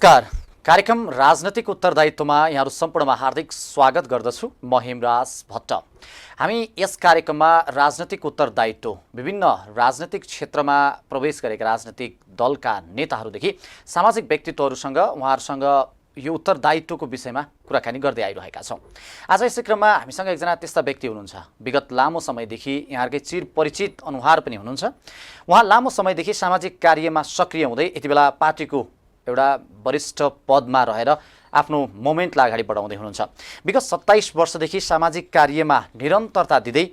नमस्कार। कार्यक्रम राजनीतिक उत्तरदायित्वमा यहाँहरु सम्पूर्णमा हार्दिक स्वागत गर्दछु। म हेमराज भट्ट। हामी यस कार्यक्रममा राजनीतिक उत्तरदायित्व विभिन्न राजनीतिक क्षेत्रमा प्रवेश गरेका राजनीतिक दलका नेताहरूदेखि सामाजिक व्यक्तित्वहरूसँग उहाँहरूसँग यो उत्तरदायित्वको विषयमा कुराकानी गर्दै आइरहेका छौं। आज यस क्रममा हामीसँग एकजना त्यस्ता व्यक्ति हुनुहुन्छ, विगत लामो समयदेखि यहाँहरुकै चिरपरिचित अनुहार पनि हुनुहुन्छ। उहाँ लामो समयदेखि सामाजिक कार्यमा सक्रिय हुँदै यति बेला पार्टीको एउटा वरिष्ठ पदमा रहेर आफ्नो मोमेन्टलाई अगाडि बढाउँदै हुनुहुन्छ। विगत 27 वर्षदेखि सामाजिक कार्यमा निरन्तरता दिँदै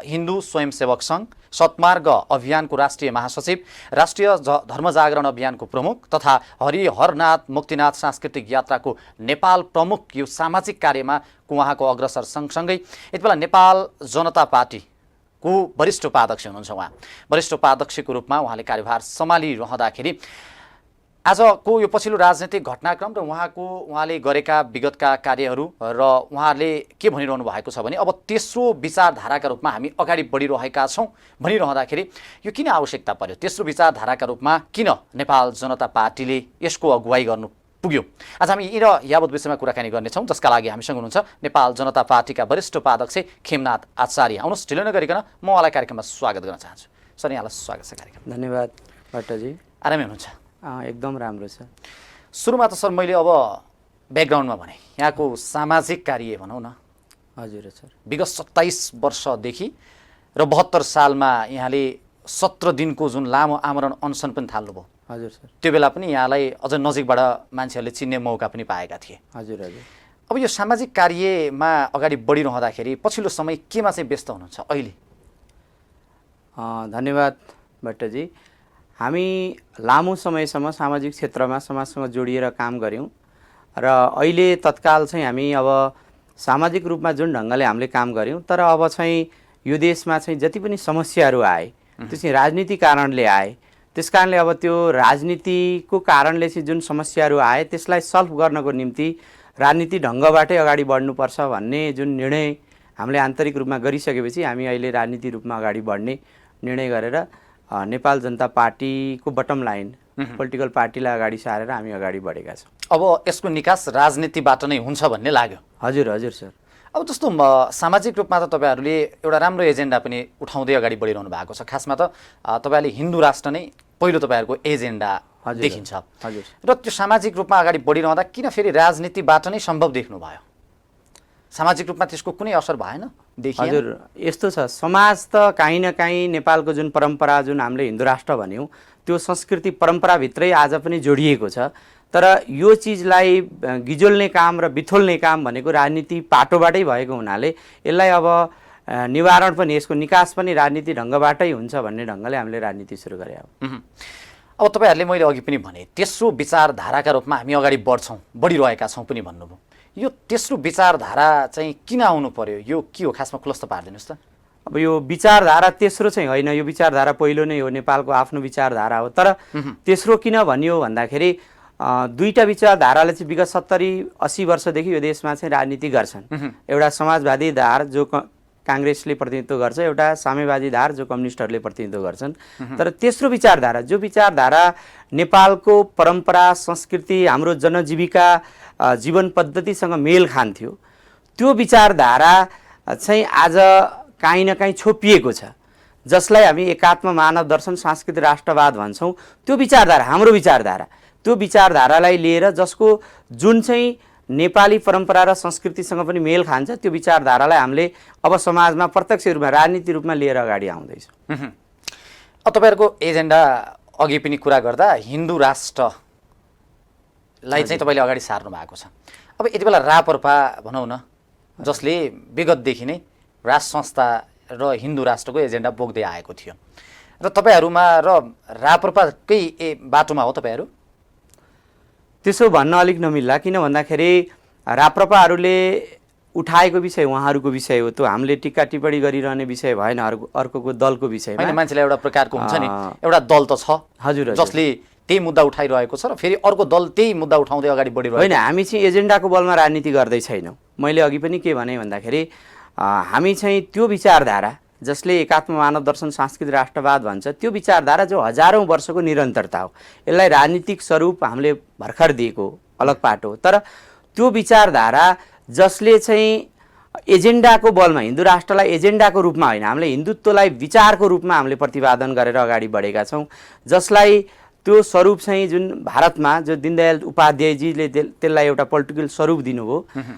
हिन्दू स्वयंसेवक सङ्घ, सतमार्ग अभियानको राष्ट्रिय महासचिव, राष्ट्रिय धर्मजागरण अभियानको प्रमुख तथा हरिहरनाथ मुक्तिनाथ सांस्कृतिक यात्राको नेपाल प्रमुख यो सामाजिक कार्यमा उहाँको अग्रसर सँगसँगै यति बेला नेपाल जनता पार्टीको वरिष्ठ उपाध्यक्ष हुनुहुन्छ। उहाँ वरिष्ठ उपाध्यक्षको रूपमा उहाँले कार्यभार सम्हालिरहँदाखेरि आजको यो पछिल्लो राजनीतिक घटनाक्रम र उहाँले गरेका विगतका कार्यहरू र उहाँले के भनिरहनु भएको छ भने अब तेस्रो विचारधाराका रूपमा हामी अगाडि बढिरहेका छौं भनिरहँदाखेरि यो किन आवश्यकता पर्यो? तेस्रो विचारधाराका रूपमा किन नेपाल जनता पार्टीले यसको अगुवाई गर्नु पुग्यो? आज हामी यी र यावत विषयमा कुराकानी गर्नेछौँ, जसका लागि हामीसँग हुनुहुन्छ नेपाल जनता पार्टीका वरिष्ठ उपाध्यक्ष खेमनाथ आचार्य। आउनुहोस्, ढिलो नगरिकन म उहाँलाई कार्यक्रममा स्वागत गर्न चाहन्छु। सर, यहाँलाई स्वागत छ कार्यक्रम। धन्यवाद भट्टजी। आरामै हुनुहुन्छ? एकदम राम्रो छ। सुरुमा त सर मैले अब ब्याकग्राउन्डमा भने यहाँको सामाजिक कार्य भनौँ न। हजुर सर। विगत 27 वर्षदेखि र 72 सालमा यहाँले 17 दिनको जुन लामो आमरण अनसन पनि थाल्नुभयो। हजुर सर। त्यो बेला पनि यहाँलाई अझ नजिकबाट मान्छेहरूले चिन्ने मौका पनि पाएका थिए। हजुर हजुर। अब यो सामाजिक कार्यमा अगाडि बढिरहँदाखेरि पछिल्लो समय केमा चाहिँ व्यस्त हुनुहुन्छ अहिले? धन्यवाद भट्टजी। हामी लामो समयसम्म सामाजिक क्षेत्रमा समाजसँग जोडिएर काम गऱ्यौँ र अहिले तत्काल चाहिँ हामी अब सामाजिक रूपमा जुन ढङ्गले हामीले काम गऱ्यौँ, तर अब चाहिँ यो देशमा चाहिँ जति पनि समस्याहरू आए त्यो चाहिँ राजनीतिक कारणले आए। त्यस कारणले अब त्यो राजनीतिको कारणले चाहिँ जुन समस्याहरू आए त्यसलाई सल्भ गर्नको निम्ति राजनीति ढङ्गबाटै अगाडि बढ्नुपर्छ भन्ने जुन निर्णय हामीले आन्तरिक रूपमा गरिसकेपछि हामी अहिले राजनीति रूपमा अगाडि बढ्ने निर्णय गरेर नेपाल जनता पार्टीको बटम लाइन पोलिटिकल पार्टीलाई अगाडि सारेर हामी अगाडि बढेका छौँ। अब यसको निकास राजनीतिबाट नै हुन्छ भन्ने लाग्यो? हजुर हजुर सर। अब जस्तो सामाजिक रूपमा त तपाईँहरूले एउटा राम्रो एजेन्डा पनि उठाउँदै अगाडि बढिरहनु भएको छ। खासमा त तपाईँहरूले हिन्दू राष्ट्र नै पहिलो तपाईँहरूको एजेन्डा देखिन्छ। हजुर। र त्यो सामाजिक रूपमा अगाडि बढिरहँदा किन फेरि राजनीतिबाट नै सम्भव देख्नुभयो? सामाजिक रूपमा त्यसको कुनै असर भएन? हजुर, यस्तो छ, समाज त काहीँ न काहीँ नेपालको जुन परम्परा, जुन हामीले हिन्दू राष्ट्र भन्यौँ, त्यो संस्कृति परम्पराभित्रै आज पनि जोडिएको छ। तर यो चिजलाई गिजोल्ने काम र बिथोल्ने काम भनेको राजनीति पाटोबाटै भएको हुनाले यसलाई अब निवारण पनि, यसको निकास पनि राजनीति ढङ्गबाटै हुन्छ भन्ने ढङ्गले हामीले राजनीति सुरु गरे। अब तपाईँहरूले मैले अघि पनि भने तेस्रो विचारधाराका रूपमा हामी अगाडि बढिरहेका छौँ पनि भन्नुभयो। यो तेस्रो विचारधारा चाहिँ किन आउनु पर्यो? यो के हो खासमा खुलस्त पारिदिनुहोस् त। अब यो विचारधारा तेस्रो चाहिँ होइन, यो विचारधारा पहिलो नै हो, नेपालको आफ्नो विचारधारा हो। तर तेस्रो किन भनियो भन्दाखेरि दुईटा विचारधाराले चाहिँ विगत 70-80 वर्षदेखि यो देशमा चाहिँ राजनीति गर्छन्। एउटा समाजवादी धार जो काङ्ग्रेसले प्रतिनिधित्व गर्छ, एउटा साम्यवादी धार जो कम्युनिस्टहरूले प्रतिनिधित्व गर्छन्। तर तेस्रो विचारधारा, जो विचारधारा नेपालको परम्परा, संस्कृति, हाम्रो जनजीविका, जीवन पद्धतिसँग मेल खान्थ्यो, त्यो विचारधारा चाहिँ आज काहीँ न काहीँ छोपिएको छ, जसलाई हामी एकात्म मानव दर्शन सांस्कृतिक राष्ट्रवाद भन्छौँ। त्यो विचारधारा हाम्रो विचारधारा, त्यो विचारधारालाई लिएर जसको जुन चाहिँ नेपाली परम्परा र संस्कृतिसँग पनि मेल खान्छ, त्यो विचारधारालाई हामीले अब समाजमा प्रत्यक्ष रूपमा राजनीति रूपमा लिएर अगाडि आउँदैछौँ। अब तपाईँहरूको एजेन्डा अघि पनि कुरा गर्दा हिन्दू राष्ट्रलाई चाहिँ तपाईँले अगाडि सार्नु भएको छ। अब यति बेला राप्रपा भनौँ न, जसले विगतदेखि नै राष्ट्र संस्था र हिन्दू राष्ट्रको एजेन्डा बोक्दै आएको थियो, र तपाईँहरूमा र राप्रपाकै बाटोमा हो तपाईँहरू? त्यसो भन्न अलिक नमिल्ला, किन भन्दाखेरि राप्रपाहरूले उठाएको विषय उहाँहरूको विषय हो, त्यो हामीले टिक्का टिप्पणी गरिरहने विषय भएन। अर्कोको दलको विषयमा होइन, मान्छेलाई एउटा प्रकारको हुन्छ नि, एउटा दल त छ हजुर जसले त्यही मुद्दा उठाइरहेको छ र फेरि अर्को दल त्यही मुद्दा उठाउँदै अगाडि बढिरहेको। होइन, हामी चाहिँ एजेन्डाको बलमा राजनीति गर्दै छैनौँ। मैले अघि पनि के भने भन्दाखेरि हामी चाहिँ त्यो विचारधारा जसले एकात्म मानव दर्शन सांस्कृतिक राष्ट्रवाद भन्छ, त्यो विचारधारा जो हजारौँ वर्षको निरन्तरता हो। यसलाई राजनीतिक स्वरूप हामीले भर्खर दिएको अलग पाटो, तर त्यो विचारधारा जसले चाहिँ एजेन्डाको बलमा हिन्दू राष्ट्रलाई एजेन्डाको रूपमा होइन, हामीले हिन्दुत्वलाई विचारको रूपमा हामीले प्रतिपादन गरेर अगाडि बढेका छौँ, जसलाई त्यो स्वरूप चाहिँ जुन भारतमा जो दीनदयाल उपाध्यायजीले त्यसलाई एउटा पोलिटिकल स्वरूप दिनुभयो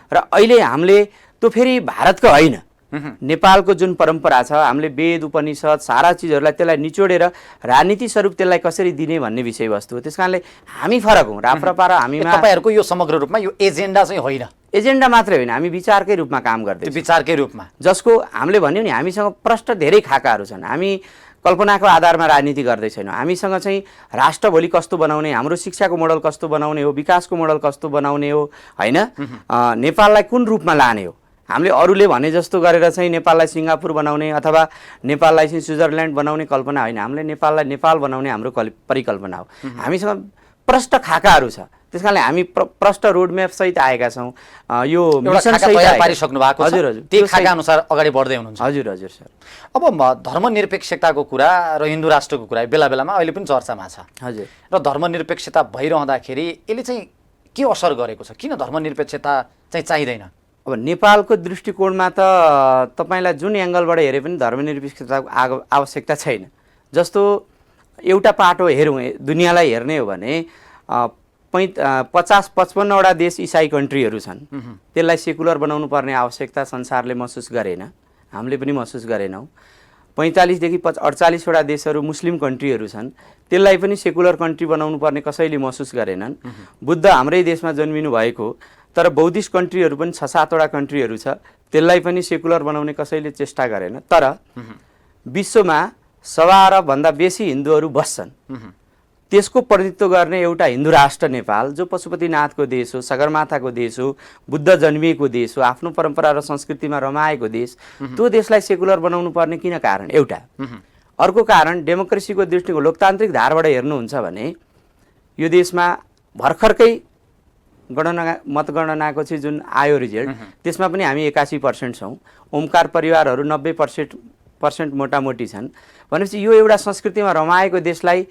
र अहिले हामीले त्यो फेरि भारतको होइन, नेपालको जुन परम्परा छ, हामीले वेद उपनिषद सारा चिजहरूलाई त्यसलाई निचोडेर राजनीति स्वरूप त्यसलाई कसरी दिने भन्ने विषयवस्तु हो। त्यस कारणले हामी फरक हौँ, राप्रपा र हामीमा। तपाईँहरूको यो समग्र रूपमा यो एजेन्डा चाहिँ होइन, एजेन्डा मात्रै होइन, हामी विचारकै रूपमा काम गर्दैछौँ, विचारकै रूपमा, जसको हामीले भन्यौँ नि हामीसँग प्रष्ट धेरै खाकाहरू छन्। हामी कल्पनाको आधारमा राजनीति गर्दै छैनौँ। हामीसँग चाहिँ राष्ट्र भोलि कस्तो बनाउने, हाम्रो शिक्षाको मोडल कस्तो बनाउने हो, विकासको मोडल कस्तो बनाउने हो, होइन नेपाललाई कुन रूपमा लाने हो। हामीले अरूले भने जस्तो गरेर चाहिँ नेपाललाई सिङ्गापुर बनाउने अथवा नेपाललाई चाहिँ स्विजरल्यान्ड बनाउने कल्पना होइन, हामीले नेपाललाई नेपाल बनाउने हाम्रो परिकल्पना हो। हामीसँग प्रष्ट खाकाहरू छ, त्यस कारणले हामी प्रष्ट रोडम्याप सहित आएका छौँ। यो मिसन तयार पारिसक्नु भएको छ, हजुर हजुर, त्यही खाका अनुसार अगाडि बढ्दै हुनुहुन्छ। हजुर हजुर सर। अब धर्मनिरपेक्षताको कुरा र हिन्दू राष्ट्रको कुरा बेला बेलामा अहिले पनि चर्चामा छ। हजुर। र धर्मनिरपेक्षता भइरहँदाखेरि यसले चाहिँ के असर गरेको छ? किन धर्मनिरपेक्षता चाहिँ चाहिँदैन? अब नेपालको दृष्टिकोणमा त तपाईँलाई जुन एङ्गलबाट हेरे पनि धर्मनिरपेक्षताको आवश्यकता छैन। जस्तो एउटा पाटो हेरौँ, दुनियाँलाई हेर्ने हो भने 50-55वटा देश इसाई कन्ट्रीहरू छन्, त्यसलाई सेकुलर बनाउनु पर्ने आवश्यकता संसारले महसुस गरेन, हामीले पनि महसुस गरेनौँ। 45देखि 48वटा देशहरू मुस्लिम कन्ट्रीहरू छन्, त्यसलाई पनि सेकुलर कन्ट्री बनाउनु पर्ने कसैले महसुस गरेनन्। बुद्ध हाम्रै देशमा जन्मिनु भएको, तर बौद्धिस्ट कन्ट्रीहरू पनि 6-7वटा कन्ट्रीहरू छ, त्यसलाई पनि सेकुलर बनाउने कसैले चेष्टा गरेन। तर विश्वमा 1.25 भन्दा बेसी हिन्दूहरू बस्छन्, त्यसको प्रतिनिधित्व गर्ने एउटा हिन्दू राष्ट्र नेपाल, जो पशुपतिनाथको देश हो, सगरमाथाको देश हो, बुद्ध जन्मिएको देश हो, आफ्नो परम्परा र संस्कृतिमा रमाएको देश, त्यो देशलाई सेकुलर बनाउनु पर्ने किन कारण? एउटा। अर्को कारण डेमोक्रेसीको दृष्टिकोण, लोकतान्त्रिक धारबाट हेर्नुहुन्छ भने यो देशमा भर्खरकै मतगणनाको चाहिँ जुन आयो रिजल्ट, त्यसमा पनि हामी 81% छौँ। ओमकार परिवारहरू 90% मोटामोटी छन्। भनेपछि यो एउटा संस्कृतिमा रमाएको देशलाई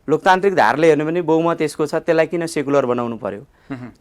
लोकतान्त्रिक धारले हेर्नु भने बहुमत यसको छ, त्यसलाई किन सेकुलर बनाउनु पर्यो?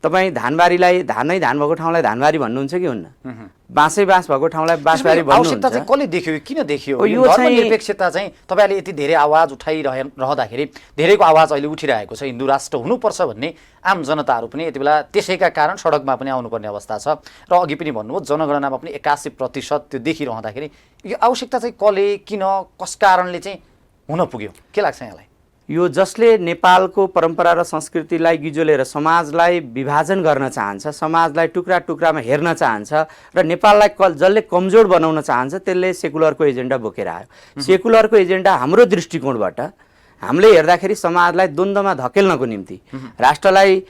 तपाईँ धानबारीलाई धान भएको ठाउँलाई धानबारी भन्नुहुन्छ कि हुन्न? बाँसै बाँस भएको ठाउँलाई बाँसबारी भन्नुहुन्छ? चाहिँ कसले देख्यो, किन देख्यो? यो धर्मनिरपेक्षता चाहिँ तपाईँले यति धेरै आवाज उठाइरहँदाखेरि धेरैको आवाज अहिले उठिरहेको छ, हिन्दू राष्ट्र हुनुपर्छ भन्ने आम जनताहरू पनि यति बेला त्यसैका कारण सडकमा पनि आउनुपर्ने अवस्था छ। र अघि पनि भन्नुभयो जनगणनामा पनि 81% त्यो देखिरहँदाखेरि यो आवश्यकता चाहिँ कसले, किन, कस कारणले चाहिँ हुन पुग्यो, के लाग्छ यहाँलाई? यो जसले नेपालको परम्परा र संस्कृतिलाई गिजोलेर समाजलाई विभाजन गर्न चाहन्छ, समाजलाई टुक्रा टुक्रामा हेर्न चाहन्छ र नेपाललाई जसले कमजोर बनाउन चाहन्छ, त्यसले सेकुलरको एजेन्डा बोकेर आयो। सेकुलरको एजेन्डा हाम्रो दृष्टिकोणबाट हामीले हेर्दाखेरि समाजलाई द्वन्द्वमा धकेल्नको निम्ति, राष्ट्रलाई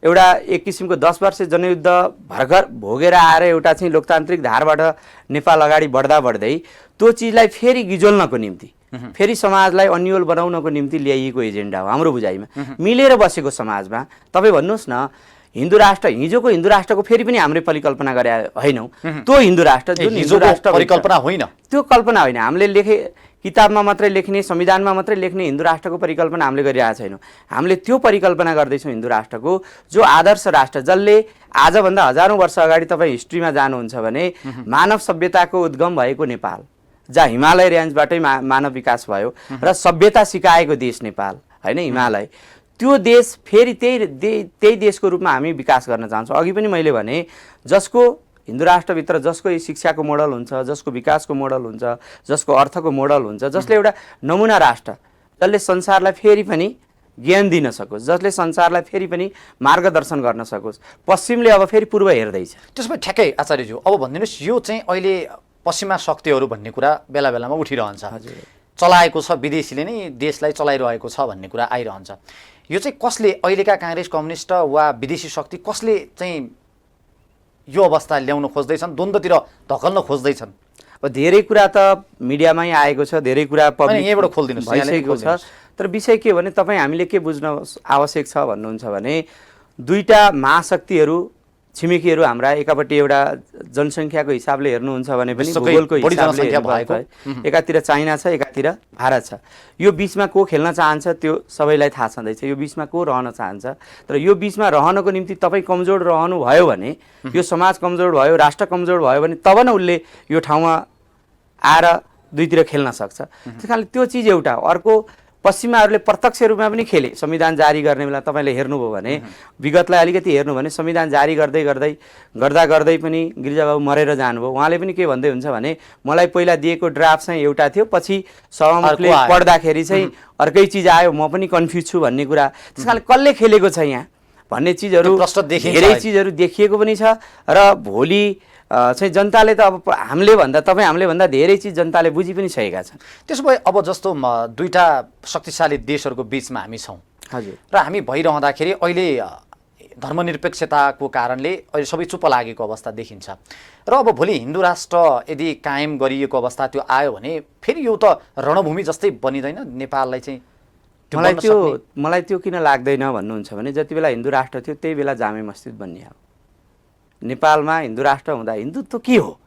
एउटा एक किसिमको 10 वर्ष जनयुद्ध भर्खर भोगेर आएर एउटा चाहिँ लोकतान्त्रिक धारबाट नेपाल अगाडि बढ्दा बढ्दै त्यो चिजलाई फेरि गिजोल्नको निम्ति, फेरि समाजलाई अन्यल बनाउनको निम्ति ल्याइएको एजेन्डा हो हाम्रो बुझाइमा। मिलेर बसेको समाजमा तपाईँ भन्नुहोस् न, हिन्दू राष्ट्र हिजोको हिन्दू राष्ट्रको फेरि पनि हामीले परिकल्पना गरे होइनौँ। त्यो हिन्दू राष्ट्र जुन हिन्दू राष्ट्र परिकल्पना होइन, त्यो कल्पना होइन। हामीले लेखे किताबमा मात्रै लेख्ने, संविधानमा मात्रै लेख्ने हिन्दू राष्ट्रको परिकल्पना हामीले गरिरहेका छैनौँ। हामीले त्यो परिकल्पना गर्दैछौँ हिन्दू राष्ट्रको, जो आदर्श राष्ट्र, जसले आजभन्दा हजारौँ वर्ष अगाडि तपाईँ हिस्ट्रीमा जानुहुन्छ भने मानव सभ्यताको उद्गम भएको नेपाल, जहाँ हिमालय रेन्जबाटै मानव विकास भयो र सभ्यता सिकाएको देश नेपाल, होइन हिमालय, त्यो देश फेरि त्यही देशको रूपमा हामी विकास गर्न चाहन्छौँ। अघि पनि मैले भने जसको हिन्दू राष्ट्रभित्र जसको शिक्षाको मोडल हुन्छ, जसको विकासको मोडल हुन्छ, जसको अर्थको मोडल हुन्छ, जसले एउटा नमुना राष्ट्र, जसले संसारलाई फेरि पनि ज्ञान दिन सकोस्, जसले संसारलाई फेरि पनि मार्गदर्शन गर्न सकोस्। पश्चिमले अब फेरि पूर्व हेर्दैछ। त्यसमा ठ्याक्कै आचार्यज्यू अब भनिदिनुहोस्, यो चाहिँ अहिले पश्चिमा शक्तिहरू भन्ने कुरा बेला बेलामा उठिरहन्छ, चलाएको छ, विदेशीले नै देशलाई चलाइरहेको छ भन्ने कुरा आइरहन्छ। यो चाहिँ कसले, अहिलेका काङ्ग्रेस, कम्युनिस्ट वा विदेशी शक्ति कसले चाहिँ यो अवस्था ल्याउन खोज्दैछन्, द्वन्द्वतिर धकल्न खोज्दैछन्? अब धेरै कुरा त मिडियामै आएको छ, धेरै कुरा पब्लिक यहीँबाट खोलिदिनुहोस् भइसकेको छ। तर विषय के हो भने तपाईँ हामीले के बुझ्न आवश्यक छ भन्नुहुन्छ भने दुईटा महाशक्तिहरू छिमेकीहरू हाम्रा एकापट्टि एउटा जनसङ्ख्याको हिसाबले हेर्नुहुन्छ भने पनि विश्वकै भूगोलको बढी हिसाबले जनसङ्ख्या हेर्नुभएको भएको। है। एकातिर चाइना छ, एकातिर भारत छ। यो बिचमा को खेल्न चाहन्छ त्यो सबैलाई थाहा छँदैछ। यो बिचमा को रहन चाहन्छ, तर यो बिचमा रहनको निम्ति तपाईँ कमजोर रहनु भयो भने, यो समाज कमजोर भयो, राष्ट्र कमजोर भयो भने तब न उसले यो ठाउँमा आएर दुईतिर खेल्न सक्छ। त्यस कारणले त्यो चिज एउटा। अर्को, पश्चिमाहरूले प्रत्यक्ष रूपमा पनि खेले। संविधान जारी गर्ने बेला तपाईँले हेर्नुभयो भने, विगतलाई अलिकति हेर्नु भने संविधान जारी गर्दै पनि गिरिजाबाबु मरेर जानुभयो। उहाँले पनि के भन्दै हुन्छ भने, मलाई पहिला दिएको ड्राफ्ट चाहिँ एउटा थियो, पछि सभामुखले पढ्दाखेरि चाहिँ अर्कै चिज आयो, म पनि कन्फ्युज छु भन्ने कुरा। त्यस कारणले कसले खेलेको छ यहाँ भन्ने चिजहरू, धेरै चिजहरू देखिएको पनि छ। र भोलि चाहिँ जनताले त अब हामीले भन्दा धेरै चिज जनताले बुझि पनि सकेका छन्। त्यसो भए अब जस्तो दुईटा शक्तिशाली देशहरूको बिचमा हामी छौँ। हजुर। र हामी भइरहँदाखेरि अहिले धर्मनिरपेक्षताको कारणले अहिले सबै चुप लागेको अवस्था देखिन्छ। र अब भोलि हिन्दू राष्ट्र यदि कायम गरिएको अवस्था त्यो आयो भने फेरि यो त रणभूमि जस्तै बनिँदैन नेपाललाई चाहिँ? मलाई त्यो किन लाग्दैन भन्नुहुन्छ भने, जति बेला हिन्दू राष्ट्र थियो त्यही बेला जामे मस्जिद बन्ने हो। नेपालमा हिन्दू राष्ट्र हुँदा हिन्दुत्व के हो?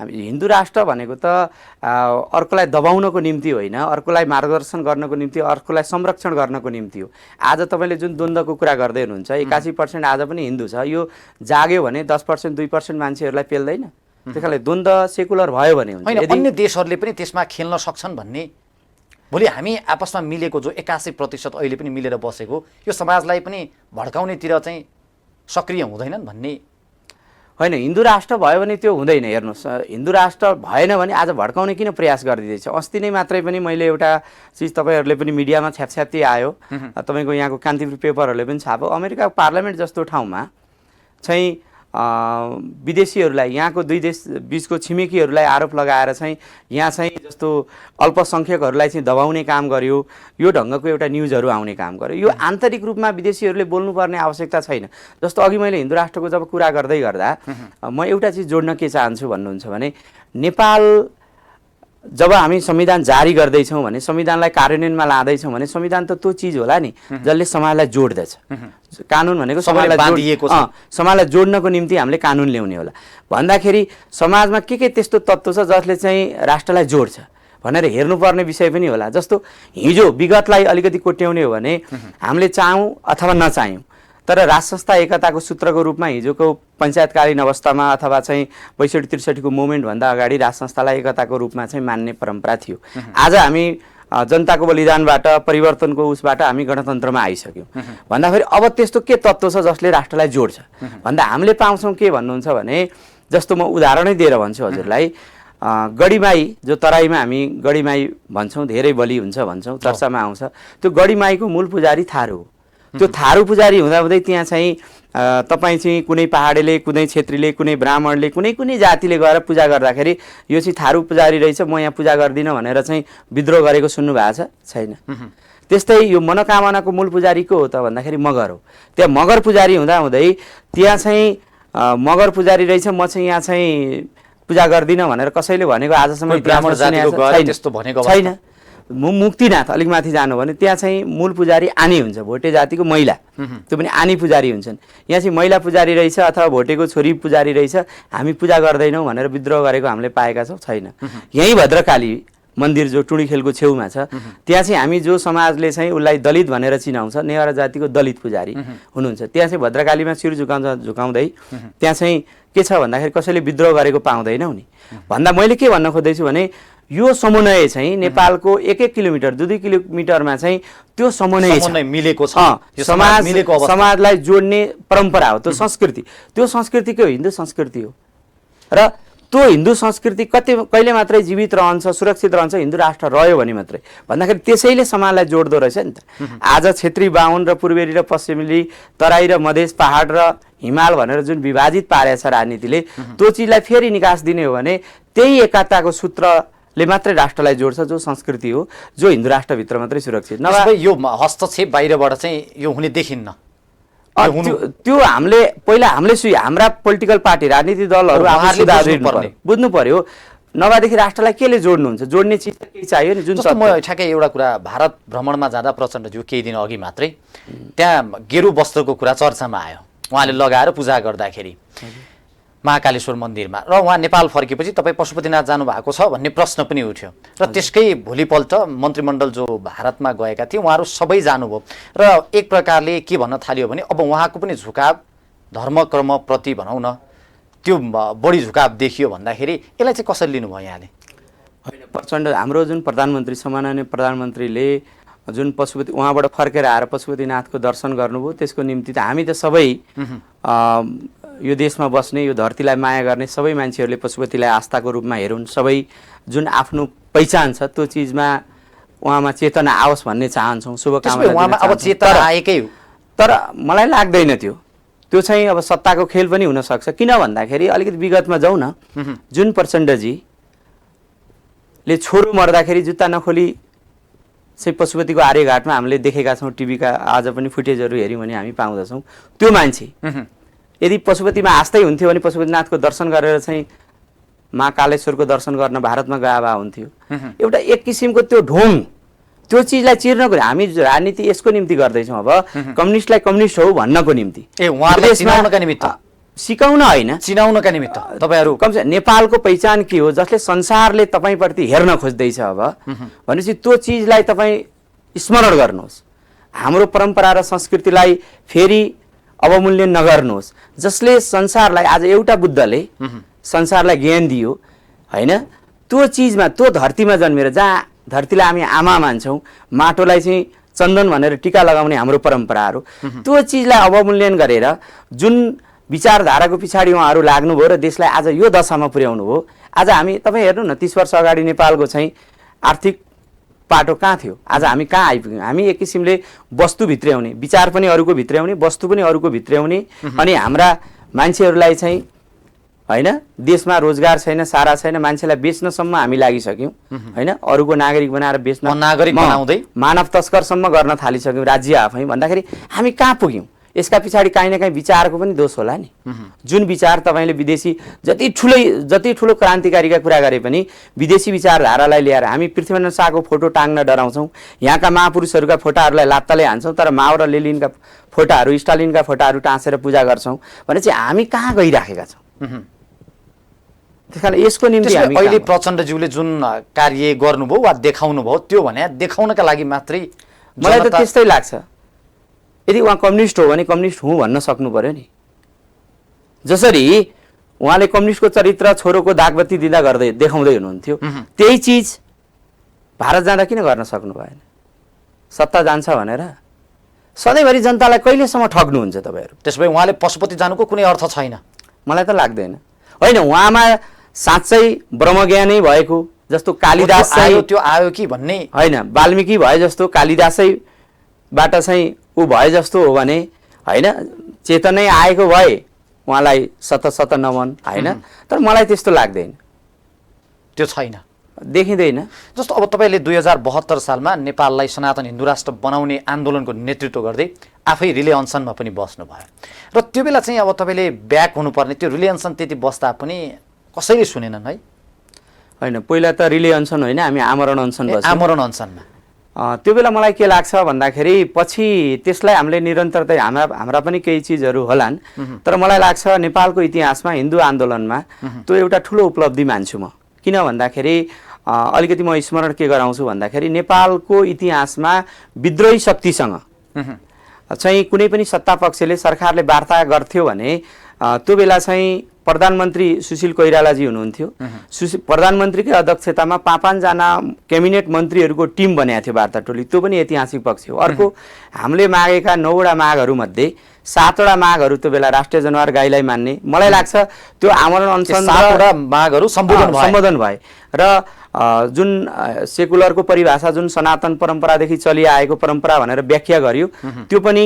हामी हिन्दू राष्ट्र भनेको त अर्कोलाई दबाउनको निम्ति होइन, अर्कोलाई मार्गदर्शन गर्नको निम्ति, अर्कोलाई संरक्षण गर्नको निम्ति हो। आज तपाईँले जुन द्वन्द्वको कुरा गर्दै हुनुहुन्छ, 81% आज पनि हिन्दू छ, यो जाग्यो भने 10% 2% मान्छेहरूलाई पेल्दैन। त्यस कारणले द्वन्द्व सेकुलर भयो भने हुन्छ। अन्य देशहरूले पनि त्यसमा खेल्न सक्छन् भन्ने, भोलि हामी आपसमा मिलेको जो 81% अहिले पनि मिलेर बसेको, यो समाजलाई पनि भड्काउनेतिर चाहिँ सक्रिय हुँदैनन् भन्ने होइन। हिन्दू राष्ट्र भयो भने त्यो हुँदैन। हेर्नुहोस्, हिन्दू राष्ट्र भएन भने आज भड्काउने किन प्रयास गरिदिँदैछ? अस्ति नै मात्रै पनि मैले एउटा चिज तपाईँहरूले पनि मिडियामा छ्यापछ्याप्ती आयो, तपाईँको यहाँको कान्तिपुर पेपरहरूले पनि छाप्यो। अमेरिकाको पार्लियामेन्ट जस्तो ठाउँमा चाहिँ विदेशीहरूलाई, यहाँको दुई देश बिचको छिमेकीहरूलाई आरोप लगाएर चाहिँ यहाँ चाहिँ जस्तो अल्पसङ्ख्यकहरूलाई चाहिँ दबाउने काम गर्यो, यो ढङ्गको एउटा न्युजहरू आउने काम गर्यो। यो आन्तरिक रूपमा विदेशीहरूले बोल्नुपर्ने आवश्यकता छैन। जस्तो अघि मैले हिन्दू राष्ट्रको जब कुरा गर्दै गर्दा म एउटा चिज जोड्न के चाहन्छु भन्नुहुन्छ भने, नेपाल जब हामी संविधान जारी गर्दैछौँ भने, संविधानलाई कार्यान्वयनमा लाँदैछौँ भने, संविधान त त्यो चिज होला नि जसले समाजलाई जोड्दछ। कानुन भनेको समाजलाई जोड्नको निम्ति हामीले कानुन ल्याउने होला। भन्दाखेरि समाजमा के त्यस्तो तत्त्व छ जसले चाहिँ राष्ट्रलाई जोड्छ भनेर हेर्नुपर्ने विषय पनि होला। जस्तो हिजो विगतलाई अलिकति कोट्याउने हो भने हामीले चाहौँ अथवा नचाह्यौँ, तर राज संस्था एकताको सूत्रको रूपमा हिजोको पञ्चायतकालीन अवस्थामा अथवा चाहिँ 62-63को मुभमेन्टभन्दा अगाडि राज संस्थालाई एकताको रूपमा चाहिँ मान्ने परम्परा थियो। आज हामी जनताको बलिदानबाट, परिवर्तनको उसबाट हामी गणतन्त्रमा आइसक्यौँ। भन्दाखेरि अब त्यस्तो के तत्त्व छ जसले राष्ट्रलाई जोड्छ भन्दा हामीले पाउँछौँ के भन्नुहुन्छ भने, जस्तो म उदाहरणै दिएर भन्छु हजुरलाई, गढीमाई जो तराईमा हामी गढीमाई भन्छौँ, धेरै बलि हुन्छ भन्छौँ, चर्चामा आउँछ। त्यो गढीमाईको मूल पुजारी थारू हो। त्यो थारू पुजारी हुँदाहुँदै त्यहाँ चाहिँ तपाईँ चाहिँ कुनै पहाडेले, कुनै छेत्रीले, कुनै ब्राह्मणले, कुनै जातिले गएर पूजा गर्दाखेरि यो चाहिँ थारू पुजारी रहेछ, म यहाँ पूजा गर्दिनँ भनेर चाहिँ विद्रोह गरेको सुन्नु भएको छैन? त्यस्तै यो मनोकामनाको मूल पुजारी को हो त भन्दाखेरि मगर हो। त्यहाँ मगर पुजारी हुँदाहुँदै त्यहाँ चाहिँ मगर पुजारी रहेछ, म चाहिँ यहाँ चाहिँ पूजा गर्दिनँ भनेर कसैले भनेको आजसम्म छैन। मुक्तिनाथ अलिक माथि जानु भने त्यहाँ चाहिँ मूल पुजारी आनी हुन्छ, भोटे जातिको महिला, त्यो पनि आनी पुजारी हुन्छन्। यहाँ चाहिँ महिला पुजारी रहेछ अथवा भोटेको छोरी पुजारी रहेछ, हामी पूजा गर्दैनौँ भनेर विद्रोह गरेको हामीले पाएका छौँ, छैन। यहीँ भद्रकाली मन्दिर जो टुँडीखेलको छेउमा छ, त्यहाँ चाहिँ हामी जो समाजले चाहिँ उसलाई दलित भनेर चिनाउँछ, नेवारा जातिको दलित पुजारी हुनुहुन्छ। त्यहाँ चाहिँ भद्रकालीमा शिर झुकाउँदै त्यहाँ चाहिँ के छ भन्दाखेरि कसैले विद्रोह गरेको पाउँदैनौँ नि भन्दा मैले के भन्न खोज्दैछु भने, यो समन्वय चाहिँ नेपालको 1-1 किलोमिटर 2-2 किलोमिटरमा चाहिँ त्यो समन्वय मिलेको छ। समाजलाई जोड्ने परम्परा हो, त्यो संस्कृति, त्यो संस्कृतिको हिन्दू संस्कृति हो। र त्यो हिन्दू संस्कृति कहिले मात्रै जीवित रहन्छ, सुरक्षित रहन्छ हिन्दू राष्ट्र रह्यो भने मात्रै। भन्दाखेरि त्यसैले समाजलाई जोड्दो रहेछ नि त। आज क्षेत्री, बाहुन र पूर्वेली र पश्चिमेली, तराई र मधेस, पहाड र हिमाल भनेर जुन विभाजित पारेछ राजनीतिले, त्यो चिजलाई फेरि निकास दिने हो भने त्यही एकताको सूत्रले मात्रै राष्ट्रलाई जोड्छ, जो संस्कृति हो, जो हिन्दू राष्ट्रभित्र मात्रै सुरक्षित। नभए यो हस्तक्षेप बाहिरबाट चाहिँ यो हुने देखिन्न। त्यो हामीले हाम्रा पोलिटिकल पार्टी, राजनीतिक दलहरू बुझ्नु पर्यो। नभएदेखि राष्ट्रलाई केले जोड्नुहुन्छ? जोड्ने चिज त केही चाहियो नि। जुन म ठ्याक्कै एउटा कुरा, भारत भ्रमणमा जाँदा प्रचण्डज्यू केही दिन अघि मात्रै त्यहाँ गेरु वस्त्रको कुरा चर्चामा आयो। उहाँले लगाएर पूजा गर्दाखेरि महाकालेश्वर मन्दिरमा र उहाँ नेपाल फर्केपछि तपाईँ पशुपतिनाथ जानुभएको छ भन्ने प्रश्न पनि उठ्यो र त्यसकै भोलिपल्ट मन्त्रीमण्डल जो भारतमा गएका थिए उहाँहरू सबै जानुभयो र एक प्रकारले के भन्न थालियो भने अब उहाँको पनि झुकाव धर्मकर्मप्रति भनौँ न त्यो बढी झुकाव देखियो भन्दाखेरि यसलाई चाहिँ कसरी लिनुभयो यहाँले? होइन, प्रचण्ड हाम्रो जुन प्रधानमन्त्री सम्माननीय प्रधानमन्त्रीले जुन पशुपति उहाँबाट फर्केर आएर पशुपतिनाथको दर्शन गर्नुभयो त्यसको निम्ति त हामी त सबै यो देशमा बस्ने यो धरतीलाई माया गर्ने सबै मान्छेहरूले पशुपतिलाई आस्थाको रूपमा हेरुन्, सबै जुन आफ्नो पहिचान छ त्यो चिजमा उहाँमा चेतना आओस् भन्ने चाहन्छौँ, शुभकामना। अब चेतना आएकै हो, तर मलाई लाग्दैन त्यो चाहिँ अब सत्ताको खेल पनि हुनसक्छ। किन भन्दाखेरि अलिकति विगतमा जाउँ न, जुन प्रचण्डजीले छोरो मर्दाखेरि जुत्ता नखोली चाहिँ पशुपतिको आर्यघाटमा हामीले देखेका छौँ, टिभीका आज पनि फुटेजहरू हेऱ्यौँ भने हामी पाउँदछौँ। त्यो मान्छे यदि पशुपतिमा आस्थै हुन्थ्यो भने पशुपतिनाथको दर्शन गरेर चाहिँ महाकालेश्वरको दर्शन गर्न भारतमा गए भए हुन्थ्यो। एउटा एक किसिमको त्यो ढोङ, त्यो चिजलाई चिर्नको हामी राजनीति यसको निम्ति गर्दैछौँ, अब कम्युनिस्टलाई कम्युनिस्ट हो भन्नको निम्ति, सिकाउन होइन, चिनाउनका निमित्त तपाईहरु कमसे नेपालको पहिचान के हो जसले संसारले तपाईप्रति हेर्न खोज्दैछ अब भनेपछि त्यो चिजलाई तपाईँ स्मरण गर्नुहोस्। हाम्रो परम्परा र संस्कृतिलाई फेरि अवमूल्यन नगर्नुहोस्। जसले संसारलाई आज एउटा बुद्धले संसारलाई ज्ञान दियो होइन, त्यो चिजमा त्यो धरतीमा जन्मेर जहाँ धरतीलाई हामी आमा मान्छौँ, माटोलाई चाहिँ चन्दन भनेर टीका लगाउने हाम्रो परम्पराहरू, त्यो चिजलाई अवमूल्यन गरेर जुन विचारधाराको पछाडि उहाँहरू लाग्नुभयो र देशलाई आज यो दशामा पुर्याउनु भयो। आज हामी तपाईँ हेर्नु न, 30 वर्ष अगाडि नेपालको चाहिँ आर्थिक पाटो कहाँ थियो, आज हामी कहाँ आइपुग्यौँ। हामी एक किसिमले वस्तु भित्र्याउने, विचार पनि अरूको भित्र्याउने, वस्तु पनि अरूको भित्र्याउने, अनि हाम्रा मान्छेहरूलाई चाहिँ होइन देशमा रोजगार छैन, सारा छैन, मान्छेलाई बेच्नसम्म हामी लागिसक्यौँ होइन, अरूको नागरिक बनाएर बेच्न, नागरिक बनाउँदै मानव तस्करसम्म गर्न थालिसक्यौँ राज्य आफै। भन्दाखेरि हामी कहाँ पुग्यौँ? यसका पछाडि काहीँ न काहीँ विचारको पनि दोष होला नि। जुन विचार तपाईँले विदेशी जति ठुलो क्रान्तिकारीका कुरा गरे पनि विदेशी विचारधारालाई ल्याएर हामी पृथ्वीनारायण शाहको फोटो टाङ्न डराउँछौँ, यहाँका महापुरुषहरूका फोटाहरूलाई लात्ताले हान्छौँ, तर माओ र लेनिनका फोटाहरू, स्टालिनका फोटाहरू टाँसेर पूजा गर्छौँ भने चाहिँ हामी कहाँ गइराखेका छौँ? त्यसकारण यसको निम्ति अहिले प्रचण्डज्यूले जुन कार्य गर्नुभयो वा देखाउनु भयो त्यो भने देखाउनका लागि मात्रै मलाई त त्यस्तै लाग्छ। यदि उहाँ कम्युनिस्ट हो भने कम्युनिस्ट हुँ भन्न सक्नु पर्यो नि। जसरी उहाँले कम्युनिस्टको चरित्र छोरोको दागबत्ती दिँदा गर्दै देखाउँदै हुनुहुन्थ्यो, त्यही चिज भारत जाँदा किन गर्न सक्नु भएन? सत्ता जान्छ भनेर सधैँभरि जनतालाई कहिलेसम्म ठग्नुहुन्छ तपाईँहरू? त्यसो भए उहाँले पशुपति जानुको कुनै अर्थ छैन मलाई त लाग्दैन। होइन, उहाँमा साँच्चै ब्रह्मज्ञानै भएको जस्तो कालिदास त्यो आयो कि भन्ने होइन, वाल्मीकि भए जस्तो कालिदासैबाट चाहिँ ऊ भए जस्तो हो भने होइन, चेतनै आएको भए उहाँलाई शत नमन होइन, तर मलाई त्यस्तो लाग्दैन, त्यो छैन, देखिँदैन। जस्तो अब तपाईँले 2072 सालमा नेपाललाई सनातन हिन्दू राष्ट्र बनाउने आन्दोलनको नेतृत्व गर्दै आफै रिले अनसनमा पनि बस्नुभयो र त्यो बेला चाहिँ अब तपाईँले ब्याक हुनुपर्ने त्यो रिले अनसन त्यति बस्दा पनि कसैले सुनेनन् है? होइन, पहिला त रिले अनसन होइन, हामी आमरण अनसन बस्यौँ। आमरण अनसनमा त्यो बेला मलाई के लाग्छ भन्दाखेरि पछि त्यसलाई हामीले निरन्तरता हाम्रा पनि केही चिजहरू होलान्, तर मलाई लाग्छ नेपालको इतिहासमा हिन्दू आन्दोलनमा त्यो एउटा ठुलो उपलब्धि मान्छु म। किन भन्दाखेरि अलिकति म स्मरण के गराउँछु भन्दाखेरि नेपालको इतिहासमा विद्रोही शक्तिसँग चाहिँ कुनै पनि सत्ता पक्षले सरकारले वार्ता गर्थ्यो भने त्यो बेला चाहिँ प्रधानमन्त्री सुशील कोइरालाजी हुनुहुन्थ्यो। प्रधानमन्त्रीकै अध्यक्षतामा 5 जना क्याबिनेट मन्त्रीहरूको टिम बनेको थियो वार्ता टोली, त्यो पनि ऐतिहासिक पक्ष हो। अर्को हामीले मागेका 9वटा मागहरूमध्ये 7वटा मागहरू त्यो बेला राष्ट्रिय जनावर गाईलाई मान्ने, मलाई लाग्छ त्यो आमरण अनसन 7वटा मागहरू सम्बोधन भए र जुन सेकुलरको परिभाषा जुन सनातन परम्परादेखि चलिआएको परम्परा भनेर व्याख्या गरियो, त्यो पनि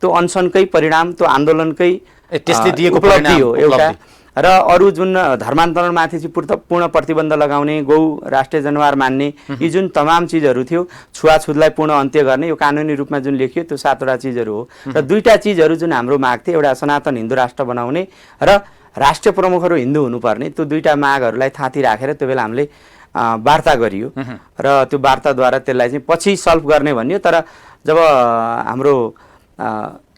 त्यो अनसनकै परिणाम, त्यो आन्दोलनकै त्यसले दिएको उपलब्धि हो एउटा। र अरू जुन धर्मान्तरणमाथि चाहिँ पूर्ण प्रतिबन्ध लगाउने, गौ राष्ट्रिय जनावर मान्ने, यी जुन तमाम चिजहरू थियो, छुवाछुतलाई पूर्ण अन्त्य गर्ने, यो कानुनी रूपमा जुन लेखियो त्यो 7वटा चिजहरू हो। र 2टा चिजहरू जुन हाम्रो माग थियो, एउटा सनातन हिन्दू राष्ट्र बनाउने र राष्ट्रिय प्रमुखहरू हिन्दू हुनुपर्ने, त्यो 2टा मागहरूलाई थाँती राखेर त्यो बेला हामीले वार्ता गरियो र त्यो वार्ताद्वारा त्यसलाई चाहिँ पछि सल्भ गर्ने भनियो। तर जब हाम्रो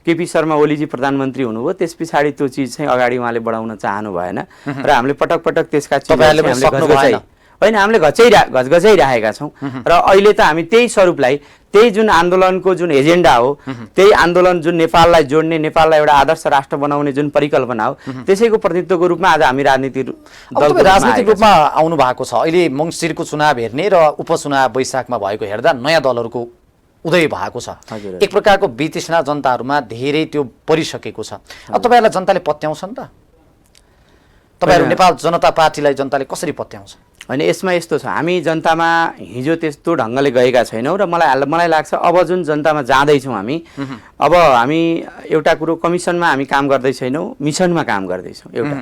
केपी शर्मा ओलीजी प्रधानमन्त्री हुनुभयो, त्यस पछाडि त्यो चिज चाहिँ अगाडि उहाँले बढाउन चाहनु भएन र हामीले पटक पटक त्यसका चिजहरू होइन हामीले घचघचाइराखेका छौँ र अहिले त हामी त्यही स्वरूपलाई, त्यही जुन आन्दोलनको जुन एजेन्डा हो, त्यही आन्दोलन जुन नेपाललाई जोड्ने, नेपाललाई एउटा आदर्श राष्ट्र बनाउने जुन परिकल्पना हो, त्यसैको प्रतिनिधित्वको रूपमा आज हामी राजनीतिक रूपमा आउनु भएको छ। अहिले मङ्सिरको चुनाव हेर्ने र उपचुनाव वैशाखमा भएको हेर्दा नयाँ दलहरूको उदय भएको छ। एक प्रकारको वितृष्णा जनताहरूमा धेरै त्यो परिसकेको छ। अब तपाईँहरूलाई जनताले पत्याउँछन् त? तपाईँहरू नेपाल जनता पार्टीलाई जनताले कसरी पत्याउँछ? होइन, यसमा यस्तो छ, हामी जनतामा हिजो त्यस्तो ढङ्गले गएका छैनौँ र मलाई लाग्छ अब जुन जनतामा जाँदैछौँ हामी, अब हामी एउटा कुरो कमिसनमा हामी काम गर्दै छैनौँ, मिसनमा काम गर्दैछौँ। एउटा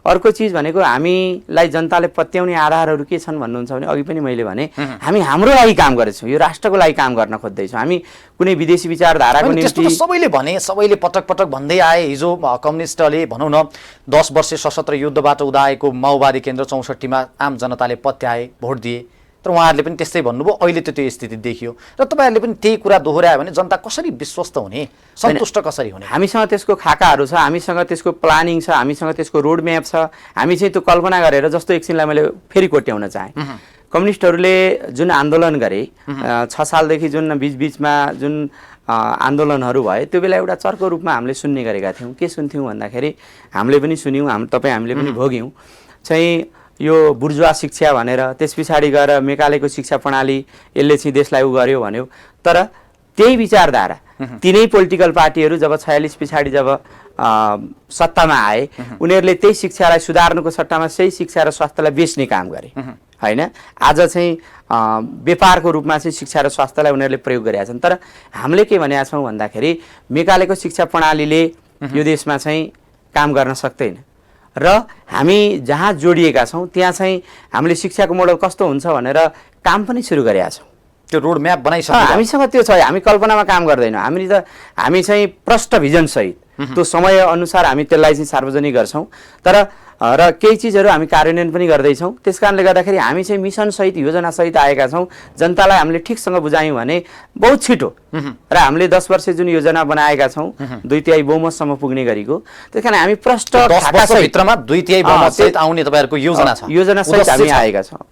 अर्को चिज भनेको हामीलाई जनताले पत्याउने आधारहरू के छन् भन्नुहुन्छ भने अघि पनि मैले भने हामी हाम्रो लागि काम गर्दैछौँ, यो राष्ट्रको लागि काम गर्न खोज्दैछौँ। हामी कुनै विदेशी विचारधाराको निम्ति सबैले भने, सबैले पटक पटक भन्दै आए। हिजो कम्युनिस्टले भनौँ न 10 वर्षे सशस्त्र युद्धबाट उदाएको माओवादी केन्द्र 64मा आम जनताले पत्याए, भोट दिए, तर उहाँहरूले पनि त्यस्तै भन्नुभयो। अहिले त त्यो स्थिति देखियो र तपाईँहरूले पनि त्यही कुरा दोहोऱ्यायो भने जनता कसरी विश्वस्त हुने, सन्तुष्ट कसरी हुने? हामीसँग त्यसको खाकाहरू छ, हामीसँग त्यसको प्लानिङ छ, हामीसँग त्यसको रोड म्याप छ। हामी चाहिँ त्यो कल्पना गरेर, जस्तो एकछिनलाई मैले फेरि कोट्याउन चाहेँ, कम्युनिस्टहरूले जुन आन्दोलन गरे 6 सालदेखि जुन बिचबिचमा जुन आन्दोलनहरू भए, त्यो बेला एउटा चर्को रूपमा हामीले सुन्ने गरेका थियौँ। के सुन्थ्यौँ भन्दाखेरि हामीले पनि सुन्यौँ, हामीले पनि भोग्यौँ चाहिँ यो बुर्जुवा शिक्षा भनेर, त्यस पछाडि गएर मेकालेको शिक्षा प्रणाली यसले चाहिँ देशलाई उ गर्यो भन्यो। तर त्यही विचारधारा तिनै पोलिटिकल पार्टीहरू जब 46 पछाडि जब सत्तामा आए, उनीहरूले त्यही शिक्षालाई सुधार्नुको सट्टामा सही शिक्षा र स्वास्थ्यलाई बेच्ने काम गरे होइन। आज चाहिँ व्यापारको रूपमा चाहिँ शिक्षा र स्वास्थ्यलाई उनीहरूले प्रयोग गरेका छन्। तर हामीले के भनेका छौँ भन्दाखेरि मेकालेको शिक्षा प्रणालीले यो देशमा चाहिँ काम गर्न सक्दैन र हामी जहाँ जोडिएका छौँ त्यहाँ चाहिँ हामीले शिक्षाको मोडल कस्तो हुन्छ भनेर काम पनि सुरु गरेका छौँ। त्यो रोड म्याप बनाइसक्यो, हामीसँग त्यो छ। हामी कल्पनामा काम गर्दैनौँ, हामी चाहिँ प्रष्ट भिजनसहित त्यो समय अनुसार हामी त्यसलाई चाहिँ सार्वजनिक गर्छौँ। तर र केही चिजहरू हामी कार्यान्वयन पनि गर्दैछौँ। त्यस कारणले गर्दाखेरि हामी चाहिँ मिसनसहित, योजनासहित आएका छौँ। जनतालाई हामीले ठिकसँग बुझायौँ भने बहुत छिटो र हामीले 10 वर्ष जुन योजना बनाएका छौँ 2/3 बहुमतसम्म पुग्ने गरेको, त्यस कारण हामी प्रष्ट 10 वर्षभित्रमा 2/3 बहुमतसहित आउने तपाईँहरूको योजना छ, योजनासहित हामी आएका छौँ।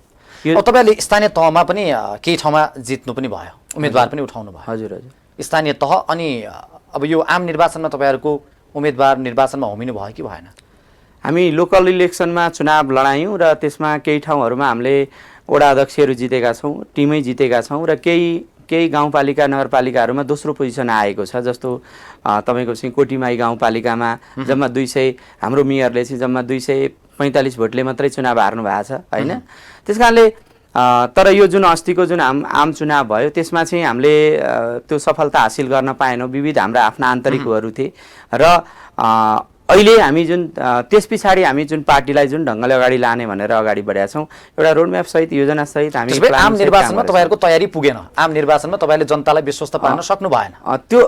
तपाईँहरूले स्थानीय तहमा पनि केही ठाउँमा जित्नु पनि भयो, उम्मेदवार पनि उठाउनु भयो। हजुर हजुर, स्थानीय तह। अनि अब यो आम निर्वाचनमा तपाईँहरूको उम्मेदवार निर्वाचनमा होमिनु भयो कि भएन? हामी लोकल इलेक्सनमा चुनाव लडायौँ र त्यसमा केही ठाउँहरूमा हामीले वडा अध्यक्षहरू जितेका छौँ, टिमै जितेका छौँ र केही गाउँपालिका नगरपालिकाहरूमा दोस्रो पोजिसन आएको छ। जस्तो तपाईँको चाहिँ कोटीमाई गाउँपालिकामा जम्मा 200, हाम्रो मेयरले चाहिँ जम्मा 245 भोटले मात्रै चुनाव हार्नु भएको छ होइन। त्यस कारणले तर यो जुन अस्तिको जुन आम चुनाव भयो त्यसमा चाहिँ हामीले त्यो सफलता हासिल गर्न पाएनौँ। विविध हाम्रा आफ्ना आन्तरिकहरू थिए र अहिले हामी जुन त्यस पछाडि हामी जुन पार्टीलाई जुन ढङ्गले अगाडि लाने भनेर अगाडि बढेका छौँ, एउटा रोडम्याप सहित, योजना सहित हामी आम निर्वाचनमा तपाईँहरूको तयारी पुगेन, आम निर्वाचनमा तपाईँले जनतालाई विश्वस्त पार्न सक्नु भएन। त्यो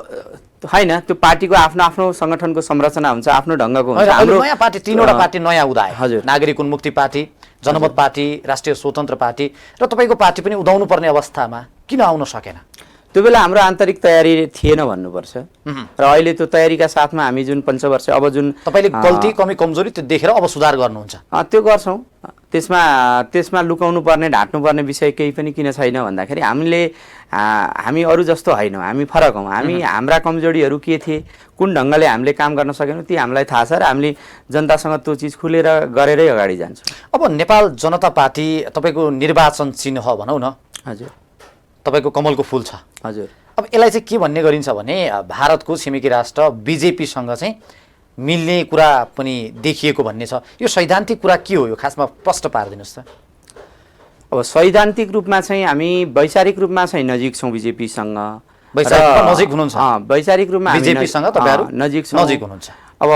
होइन, त्यो पार्टीको आफ्नो आफ्नो सङ्गठनको संरचना हुन्छ, आफ्नो ढङ्गको हुन्छ। हाम्रो नयाँ पार्टी, 3वटा पार्टी नयाँ उदाए, हजुर, नागरिक उन्मुक्ति पार्टी, जनमत पार्टी, राष्ट्रिय स्वतन्त्र पार्टी, र तपाईँको पार्टी पनि उदाउनु पर्ने अवस्थामा किन आउन सकेन? त्यो बेला हाम्रो आन्तरिक तयारी थिएन भन्नुपर्छ र अहिले त्यो तयारीका साथमा हामी जुन पञ्चवर्ष अब जुन तपाईँले गल्ती कमी कमजोरी त्यो देखेर अब सुधार गर्नुहुन्छ, त्यो गर्छौँ। त्यसमा लुकाउनु पर्ने, ढाँट्नु पर्ने विषय केही पनि किन छैन भन्दाखेरि हामी अरू जस्तो होइनौँ, हामी फरक हौँ। हाम्रा कमजोरीहरू के थिए, कुन ढङ्गले हामीले काम गर्न सकेनौँ, ती हामीलाई थाहा छ र हामीले जनतासँग त्यो चिज खुलेर गरेरै अगाडि जान्छौँ। अब नेपाल जनता पार्टी तपाईँको निर्वाचन चिन्ह भनौँ न, हजुर, तपाईँको कमलको फुल छ। हजुर, अब यसलाई चाहिँ के भन्ने गरिन्छ भने भारतको छिमेकी राष्ट्र बिजेपीसँग चाहिँ मिल्ने कुरा पनि देखिएको भन्ने छ। यो सैद्धान्तिक कुरा के हो, यो खासमा प्रश्न पारिदिनुहोस् त। अब सैद्धान्तिक रूपमा चाहिँ हामी वैचारिक रूपमा चाहिँ नजिक छौँ बिजेपीसँग। नजिक हुनुहुन्छ? वैचारिक रूपमा बिजेपीसँग तपाईँहरू नजिक हुनुहुन्छ। अब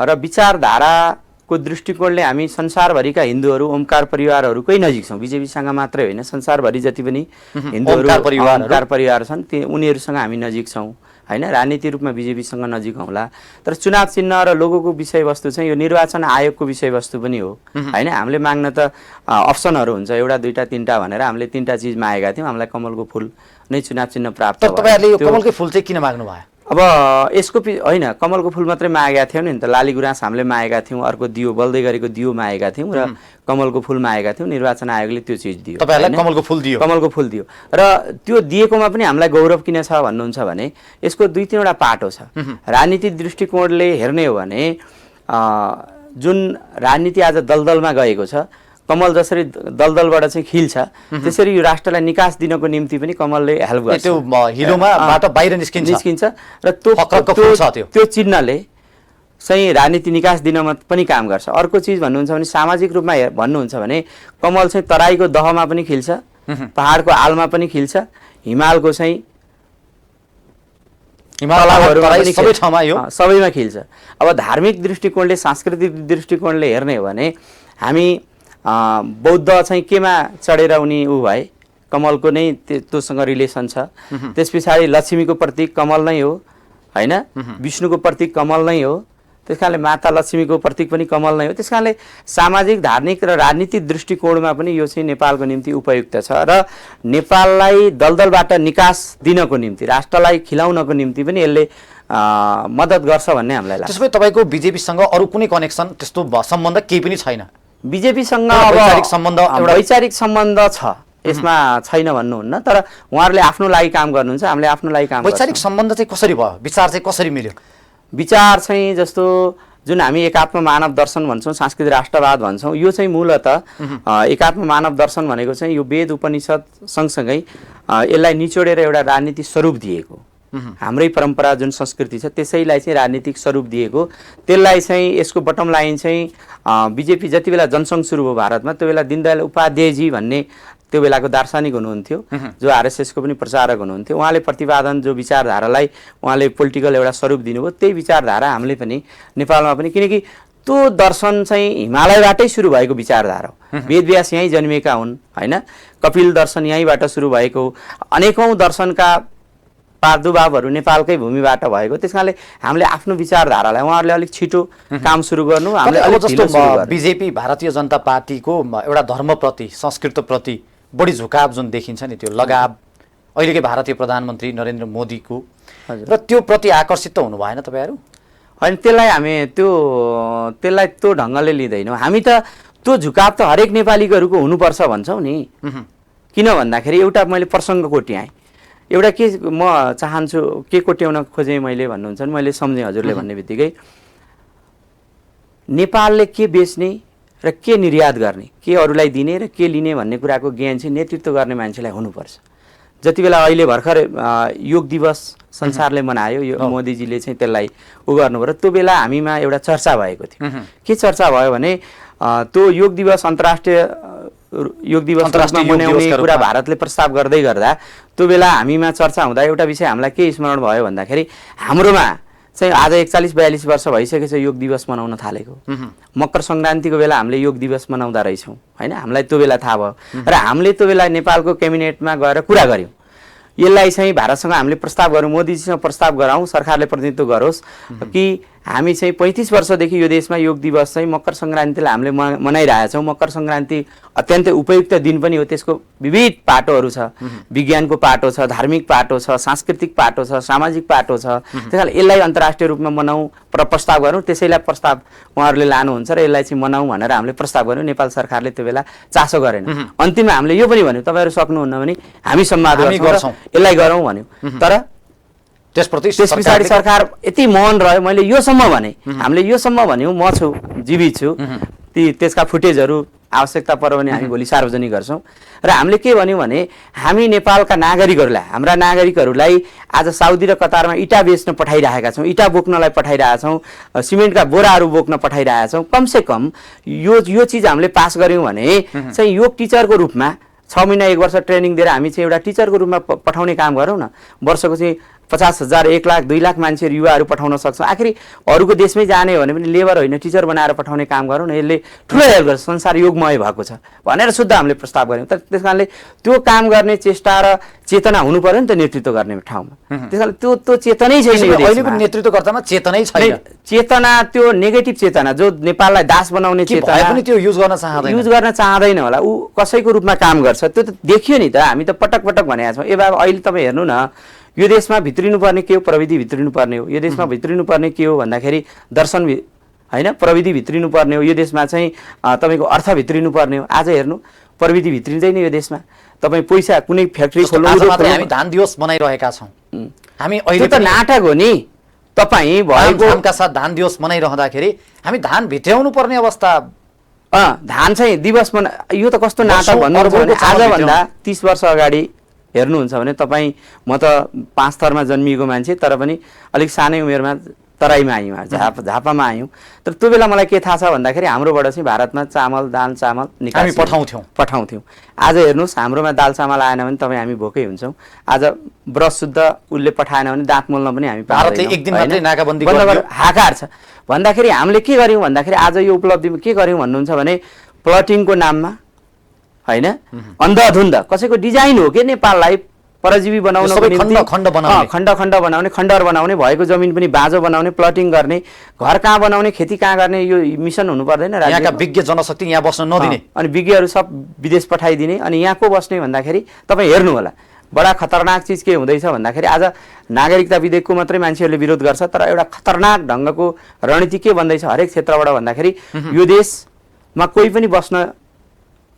र विचारधाराको दृष्टिकोणले हामी संसारभरिका हिन्दूहरू, ओमकार परिवारहरूकै नजिक छौँ। बिजेपीसँग मात्रै होइन, संसारभरि जति पनि हिन्दूहरू, ओमकार परिवार छन् उनीहरूसँग हामी नजिक छौँ होइन। राजनीतिक रूपमा बिजेपीसँग नजिक हौँला, तर चुनाव चिन्ह र लोगोको विषयवस्तु चाहिँ यो निर्वाचन आयोगको विषयवस्तु पनि हो होइन। हामीले माग्न त अप्सनहरू हुन्छ, 1, 2, 3 भनेर हामीले 3टा चिज मागेका थियौँ। हामीलाई कमलको फुल नै चुनाव चिन्ह प्राप्त भयो। तपाईँहरूले यो कमलकै फुल चाहिँ किन माग्नु भयो? अब यसको होइन, कमलको फुल मात्रै मागेका थियौँ नि त, लाली गुराँस हामीले मागेका थियौँ, अर्को दियो बल्दै गरेको दियो मागेका थियौँ र कमलको फुल मागेका थियौँ। निर्वाचन आयोगले त्यो चिज दियो, तपाईहरुलाई कमलको फुल दियो। कमलको फुल दियो र त्यो दिएकोमा पनि हामीलाई गौरव किन छ भन्नुहुन्छ भने यसको 2-3वटा पाटो छ। राजनीतिक दृष्टिकोणले हेर्ने हो भने जुन राजनीति आज दलदलमा गएको छ, कमल जसरी दलदलबाट चाहिँ खिल्छ त्यसरी यो राष्ट्रलाई निकास दिनको निम्ति पनि कमलले हेल्प गर्छ। त्यो हिलोमाबाट बाहिर निस्किन्छ र त्यो चिन्हले चाहिँ राजनीति निकास दिनमा पनि काम गर्छ। अर्को चिज भन्नुहुन्छ भने सामाजिक रूपमा भन्नुहुन्छ भने कमल चाहिँ तराईको दहमा पनि खिल्छ, पहाडको आलमा पनि खिल्छ, हिमालको चाहिँ सबैमा खिल्छ। अब धार्मिक दृष्टिकोणले, सांस्कृतिक दृष्टिकोणले हेर्ने हो भने हामी बौद्ध चाहिँ केमा चढेर उनी भए, कमलको नै त्योसँग रिलेसन छ। त्यस पछाडि लक्ष्मीको प्रतीक कमल नै हो होइन, विष्णुको प्रतीक कमल नै हो, त्यस कारणले माता लक्ष्मीको प्रतीक पनि कमल नै हो। त्यस कारणले सामाजिक, धार्मिक र राजनीतिक दृष्टिकोणमा पनि यो चाहिँ नेपालको निम्ति उपयुक्त छ र नेपाललाई दलदलबाट निकास दिनको निम्ति, राष्ट्रलाई खिलाउनको निम्ति पनि यसले मद्दत गर्छ भन्ने हामीलाई लाग्छ। त्यसपछि तपाईको बीजेपीसँग अरू कुनै कनेक्सन, त्यस्तो सम्बन्ध केही पनि छैन? बीजेपीसँग वैचारिक सम्बन्ध छ, यसमा छैन भन्नुहुन्न, तर उहाँहरूले आफ्नो लागि काम गर्नुहुन्छ, हामीले आफ्नो लागि काम। वैचारिक सम्बन्ध चाहिँ कसरी भयो, विचार चाहिँ कसरी मिल्यो? विचार चाहिँ जस्तो जुन हामी एकात्म मानव दर्शन भन्छौँ, सांस्कृतिक राष्ट्रवाद भन्छौँ, यो चाहिँ मूलतः एकात्म मानव दर्शन भनेको चाहिँ यो वेद उपनिषद सँगसँगै यसलाई निचोडेर एउटा राजनीतिक स्वरूप दिएको, हाम्रै परम्परा जुन संस्कृति छ त्यसैलाई चाहिँ राजनीतिक स्वरूप दिएको। त्यसलाई चाहिँ यसको बटम लाइन चाहिँ बीजेपी जति बेला जनसङ्घ सुरु भयो भारतमा, त्यो बेला दीनदयाल उपाध्यायजी भन्ने त्यो बेलाको दार्शनिक हुनुहुन्थ्यो, जो आरएसएसको पनि प्रचारक हुनुहुन्थ्यो। उहाँले प्रतिपादन जो विचारधारालाई उहाँले पोलिटिकल एउटा स्वरूप दिनुभयो, त्यही विचारधारा हामीले पनि नेपालमा पनि, किनकि त्यो दर्शन चाहिँ हिमालयबाटै सुरु भएको विचारधारा हो। वेदव्यास यहीँ जन्मिएका हुन् होइन, कपिल दर्शन यहीँबाट सुरु भएको, अनेकौँ दर्शनका प्रादुर्भावहरू नेपालकै भूमिबाट भएको। त्यस कारणले हामीले आफ्नो विचारधारालाई उहाँहरूले अलिक छिटो काम सुरु गर्नु, हामीले अलिक ढिलो सुरु गर्नु। बीजेपी भारतीय जनता पार्टीको एउटा धर्मप्रति, संस्कृतिप्रति बढी झुकाव जुन देखिन्छ नि, त्यो लगाव अहिलेकै भारतीय प्रधानमन्त्री नरेन्द्र मोदीको, र त्यो प्रति आकर्षित त हुनु भएन तपाईँहरू? होइन, त्यसलाई त्यो ढङ्गले लिँदैनौँ हामी त। त्यो झुकाव त हरेक नेपालीहरूको हुनुपर्छ भन्छौँ नि। किन भन्दाखेरि एउटा मैले प्रसङ्ग कोट्याएँ, एउटा के म चाहन्छु, के कोट्याउन खोजेँ मैले भन्नुहुन्छ भने मैले सम्झेँ हजुरले भन्ने बित्तिकै नेपालले के बेच्ने र के निर्यात गर्ने, के अरूलाई दिने र के लिने भन्ने कुराको ज्ञान चाहिँ नेतृत्व गर्ने मान्छेलाई हुनुपर्छ। जति बेला अहिले भर्खर योग दिवस संसारले मनायो, यो मोदीजीले चाहिँ त्यसलाई गर्नुभयो र त्यो बेला हामीमा एउटा चर्चा भएको थियो। के चर्चा भयो भने त्यो योग दिवस अन्तर्राष्ट्रिय योग दिवस मनाउने कुरा भारतले प्रस्ताव गर्दै गर्दा त्यो बेला हामीमा चर्चा हुँदा एउटा विषय हामीलाई के स्मरण भयो भन्दाखेरि हाम्रोमा चाहिँ आज 41-42 वर्ष भइसकेछ योग दिवस मनाउन थालेको। मकर सङ्क्रान्तिको बेला हामीले योग दिवस मनाउँदा रहेछौँ होइन, हामीलाई त्यो बेला थाहा भयो र हामीले त्यो बेला नेपालको क्याबिनेटमा गएर कुरा गऱ्यौँ। यसलाई चाहिँ भारतसँग हामीले प्रस्ताव गरौँ, मोदीजीसँग प्रस्ताव गराउँ, सरकारले प्रतिनिधित्व गरोस् कि हामी चाहिँ 35 वर्षदेखि यो देशमा योग दिवस चाहिँ मकर सङ्क्रान्तिलाई हामीले मनाइरहेछौँ। मकर सङ्क्रान्ति अत्यन्तै उपयुक्त दिन पनि हो, त्यसको विविध पाटोहरू छ, विज्ञानको पाटो छ, धार्मिक पाटो छ, सांस्कृतिक पाटो छ, सामाजिक पाटो छ। त्यस कारण यसलाई अन्तर्राष्ट्रिय रूपमा मनाउँ प्रस्ताव गरौँ, त्यसैलाई प्रस्ताव उहाँहरूले लानुहुन्छ र यसलाई चाहिँ मनाउँ भनेर हामीले प्रस्ताव गऱ्यौँ। नेपाल सरकारले त्यो बेला चासो गरेन। अन्तिममा हामीले यो पनि भन्यौँ, तपाईँहरू सक्नुहुन्न भने हामी संवाद गर्छौँ, यसलाई गरौँ भन्यौँ। तर त्यस पछाडि सरकार यति मौन रह्यो। मैले योसम्म भने, हामीले योसम्म भन्यौँ, म छु, जीवित छु, त्यसका फुटेजहरू आवश्यकता पर्यो भने हामी भोलि सार्वजनिक गर्छौँ। र हामीले के भन्यौँ भने हामी नेपालका नागरिकहरूलाई, हाम्रा नागरिकहरूलाई आज साउदी र कतारमा इँटा बेच्न पठाइरहेका छौँ, इँटा बोक्नलाई पठाइरहेका छौँ, सिमेन्टका बोराहरू बोक्न पठाइरहेका छौँ। कमसेकम यो चिज हामीले पास गऱ्यौँ भने चाहिँ योग टिचरको रूपमा 6 महिना 1 वर्ष ट्रेनिङ दिएर हामी चाहिँ एउटा टिचरको रूपमा पठाउने काम गरौँ न। वर्षको चाहिँ 50,000, 1 लाख, 2 लाख मान्छेहरू युवाहरू पठाउन सक्छौँ। आखिरी अरूको देशमै जाने हो भने पनि लेबर होइन, टिचर बनाएर पठाउने काम गरौँ न, यसले ठुलो हेल्प गर्छ, संसार योगमय भएको छ भनेर शुद्ध हामीले प्रस्ताव गऱ्यौँ। तर त्यस कारणले त्यो काम गर्ने चेष्टा र चेतना हुनु पर्यो नि त नेतृत्व गर्ने ठाउँमा। त्यस कारण त्यो चेतनै छैन, अहिलेको नेतृत्वकर्तामा चेतनै छैन। चेतना त्यो नेगेटिभ चेतना, जो नेपाललाई दास बनाउने चेतना पनि त्यो युज गर्न चाहँदैन होला, ऊ कसैको रूपमा काम गर्छ। त्यो त देखियो नि त, हामी त पटक पटक भनेका छौँ। ए बाबा अहिले तपाईँ हेर्नु न, यो देशमा भित्रिनुपर्ने के हो, प्रविधि भित्रिनुपर्ने हो। यो देशमा भित्रिनुपर्ने के हो भन्दाखेरि दर्शन होइन, प्रविधि भित्रिनुपर्ने हो। यो देशमा चाहिँ तपाईँको अर्थ भित्रिनुपर्ने हो। आज हेर्नु प्रविधि भित्रिँदैन यो देशमा। तपाईँ पैसा कुनै फ्याक्ट्री खोल्नु हामी धान दिवस मनाइरहेका छौँ। हामी अहिले त नाटक हो नि। तपाईँ भएको का साथ धान दिवस मनाइरहँदाखेरि हामी धान भित्र्याउनु पर्ने अवस्था। धान चाहिँ दिवस यो त कस्तो नाटक भन्नुहुन्छ भने आजभन्दा 30 वर्ष अगाडि हेर्नुहुन्छ भने तपाईँ म त 5 थरमा जन्मिएको मान्छे, तर पनि अलिक सानै उमेरमा तराईमा आयौँ, झापामा आयौँ। तर त्यो बेला मलाई के थाहा छ भन्दाखेरि हाम्रोबाट चाहिँ भारतमा चामल दाल चामल हामी पठाउँथ्यौँ। आज हेर्नुहोस् हाम्रोमा दाल चामल आएन भने तपाईँ हामी भोकै हुन्छौँ। आज ब्रस शुद्ध उसले पठाएन भने दाँत मोल्न पनि हामी भारतले एक दिन मात्रै नाकाबन्दी हाकार छ भन्दाखेरि हामीले के गर्यौँ भन्दाखेरि आज यो उपलब्धिमा के गर्यौँ भन्नुहुन्छ भने प्लटिङको नाममा होइन, अन्धधुन्ध कसैको डिजाइन हो कि नेपाललाई परजीवी बनाउनको निम्ति खण्ड बनाउने, खण्डहर बनाउने, भएको जमिन पनि बाँझो बनाउने, प्लटिङ गर्ने, घर कहाँ बनाउने, खेती कहाँ गर्ने, यो मिसन हुनु पर्दैन। यहाँका विज्ञ जनशक्ति यहाँ बस्न नदिने अनि विज्ञहरू सब विदेश पठाइदिने। अनि यहाँ को बस्ने भन्दाखेरि तपाईँ हेर्नु होला बडा खतरनाक चिज के हुँदैछ भन्दाखेरि आज नागरिकता विधेयकको मात्रै मान्छेहरूले विरोध गर्छ, तर एउटा खतरनाक ढङ्गको रणनीति के भन्दैछ हरेक क्षेत्रबाट भन्दाखेरि यो देशमा कोही पनि बस्न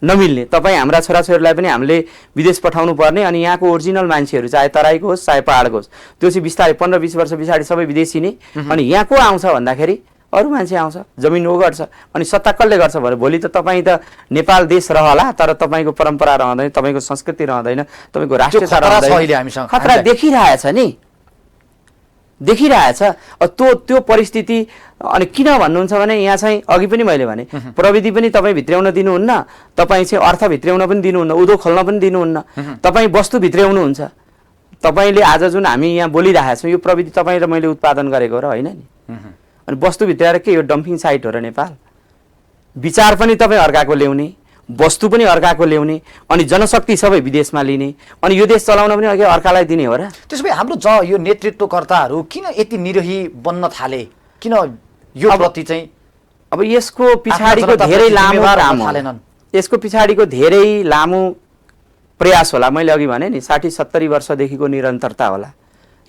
नमिल्ने। तपाईँ हाम्रा छोराछोरीलाई पनि हामीले विदेश पठाउनु पर्ने। अनि यहाँको ओरिजिनल मान्छेहरू चाहे तराईको होस् चाहे पहाडको होस् त्यो चाहिँ बिस्तारै 15-20 वर्ष पछाडि सबै विदेशी नै। अनि यहाँ को आउँछ भन्दाखेरि अरू मान्छे आउँछ, जमिन ओगट्छ। अनि सत्ता कसले गर्छ भने भोलि त तपाईँ त नेपाल देश रहला तर तपाईँको परम्परा रहँदैन, तपाईँको संस्कृति रहँदैन, तपाईँको राष्ट्रियता रहँदैन। खतरा देखिरहेछ नि, देखिरहेछ। त्यो परिस्थिति। अनि किन भन्नुहुन्छ भने यहाँ चाहिँ अघि पनि मैले भने प्रविधि पनि तपाईँ भित्र्याउन दिनुहुन्न, तपाईँ चाहिँ अर्थ भित्र्याउन पनि दिनुहुन्न, उद्योग खोल्न पनि दिनुहुन्न, तपाईँ वस्तु भित्र्याउनुहुन्छ। तपाईँले आज जुन हामी यहाँ बोलिरहेका छौँ यो प्रविधि तपाईँ र मैले उत्पादन गरेको र होइन नि। अनि वस्तु भित्राएर के यो डम्पिङ साइट हो र नेपाल? विचार पनि तपाईँ अर्काको ल्याउने, वस्तु पनि अर्काको ल्याउने, अनि जनशक्ति सबै विदेशमा लिने, अनि यो देश चलाउन पनि अघि अर्कालाई दिने हो र? त्यसो भए हाम्रो यो नेतृत्वकर्ताहरू किन यति निरही बन्न थाले? किन यो प्रति चाहिँ अब यसको पछाडिको धेरै लामो काम हो, यसको पछाडिको धेरै लामो प्रयास होला। मैले अघि भने नि 60-70 वर्षदेखिको निरन्तरता होला।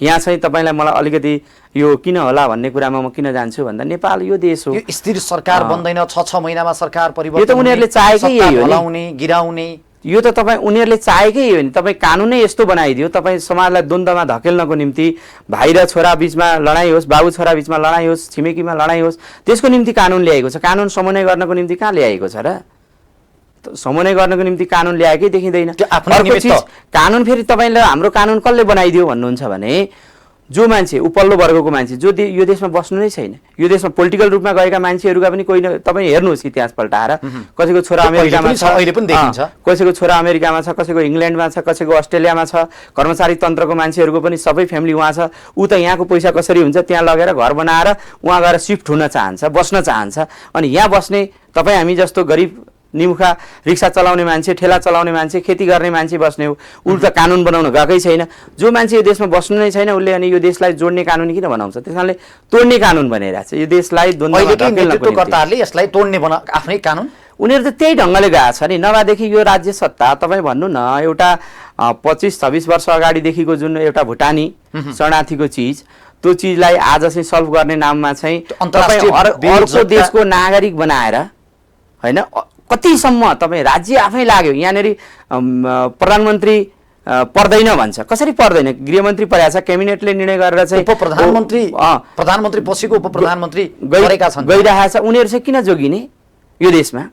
यहाँ चाहिँ तपाईँलाई मलाई अलिकति यो किन होला भन्ने कुरामा म किन जान्छु भन्दा नेपाल यो देश हो, यो स्थिर सरकार बन्दैन, 6-6 महिनामा सरकार परिवर्तन, यो त उनीहरूले चाहेकै यही हो, हलाउने गिराउने। यो त तपाईँ उनीहरूले चाहेकै हो नि। तपाईँ कानुनै यस्तो बनाइदियो, तपाईँ समाजलाई द्वन्द्वमा धकेल्नको निम्ति भाइ र छोरा बिचमा लडाइँ होस्, बाबु छोरा बिचमा लडाइँ होस्, छिमेकीमा लडाइँ होस्, त्यसको निम्ति कानुन ल्याएको छ। कानुन समन्वय गर्नको निम्ति कहाँ ल्याएको छ र? समन्वय गर्नको निम्ति कानुन ल्याएकै देखिँदैन। अर्को चिज कानुन फेरि तपाईँले हाम्रो कानुन कसले बनाइदियो भन्नुहुन्छ भने जो मान्छे उपल्लो वर्गको मान्छे जो यो देशमा बस्नु नै छैन, यो देशमा पोलिटिकल रूपमा गएका मान्छेहरूका पनि कोही तपाईँ हेर्नुहोस् इतिहास पल्टाएर कसैको छोरा अमेरिकामा छ, कसैको छोरा अमेरिकामा छ, कसैको इङ्ल्यान्डमा छ, कसैको अस्ट्रेलियामा छ, कर्मचारी तन्त्रको मान्छेहरूको पनि सबै फ्यामिली उहाँ छ। ऊ त यहाँको पैसा कसरी हुन्छ त्यहाँ लगेर घर बनाएर उहाँ गएर सिफ्ट हुन चाहन्छ, बस्न चाहन्छ। अनि यहाँ बस्ने तपाईँ हामी जस्तो गरिब निमुखा रिक्सा चलाउने मान्छे, ठेला चलाउने मान्छे, खेती गर्ने मान्छे बस्ने हो। ऊ त कानुन बनाउन गएकै छैन। जो मान्छे यो देशमा बस्नु नै छैन उसले अनि यो देशलाई जोड्ने कानुन किन बनाउँछ? त्यस कारणले तोड्ने कानुन बनाइरहेको छ यो देशलाई। नेतृत्वकर्ताहरूले यसलाई तोड्ने आफ्नै कानुन उनीहरू त त्यही ढङ्गले गएको छ नि। नभएदेखि यो राज्य सत्ता तपाईँ भन्नु न एउटा 25-26 वर्ष अगाडिदेखिको जुन एउटा भुटानी शरणार्थीको चिज, त्यो चिजलाई आज चाहिँ सल्भ गर्ने नाममा चाहिँ अर्को देशको नागरिक बनाएर होइन कतिसम्म तपाईँ राज्य आफै लाग्यो। यहाँनिर प्रधानमन्त्री पर्दैन भन्छ, कसरी पर्दैन? गृहमन्त्री परेको छ, क्याबिनेटले निर्णय गरेर चाहिँ प्रधानमन्त्री पछिको उप प्रधानमन्त्री गइरहेको छ। उनीहरू चाहिँ किन जोगिने यो देशमा?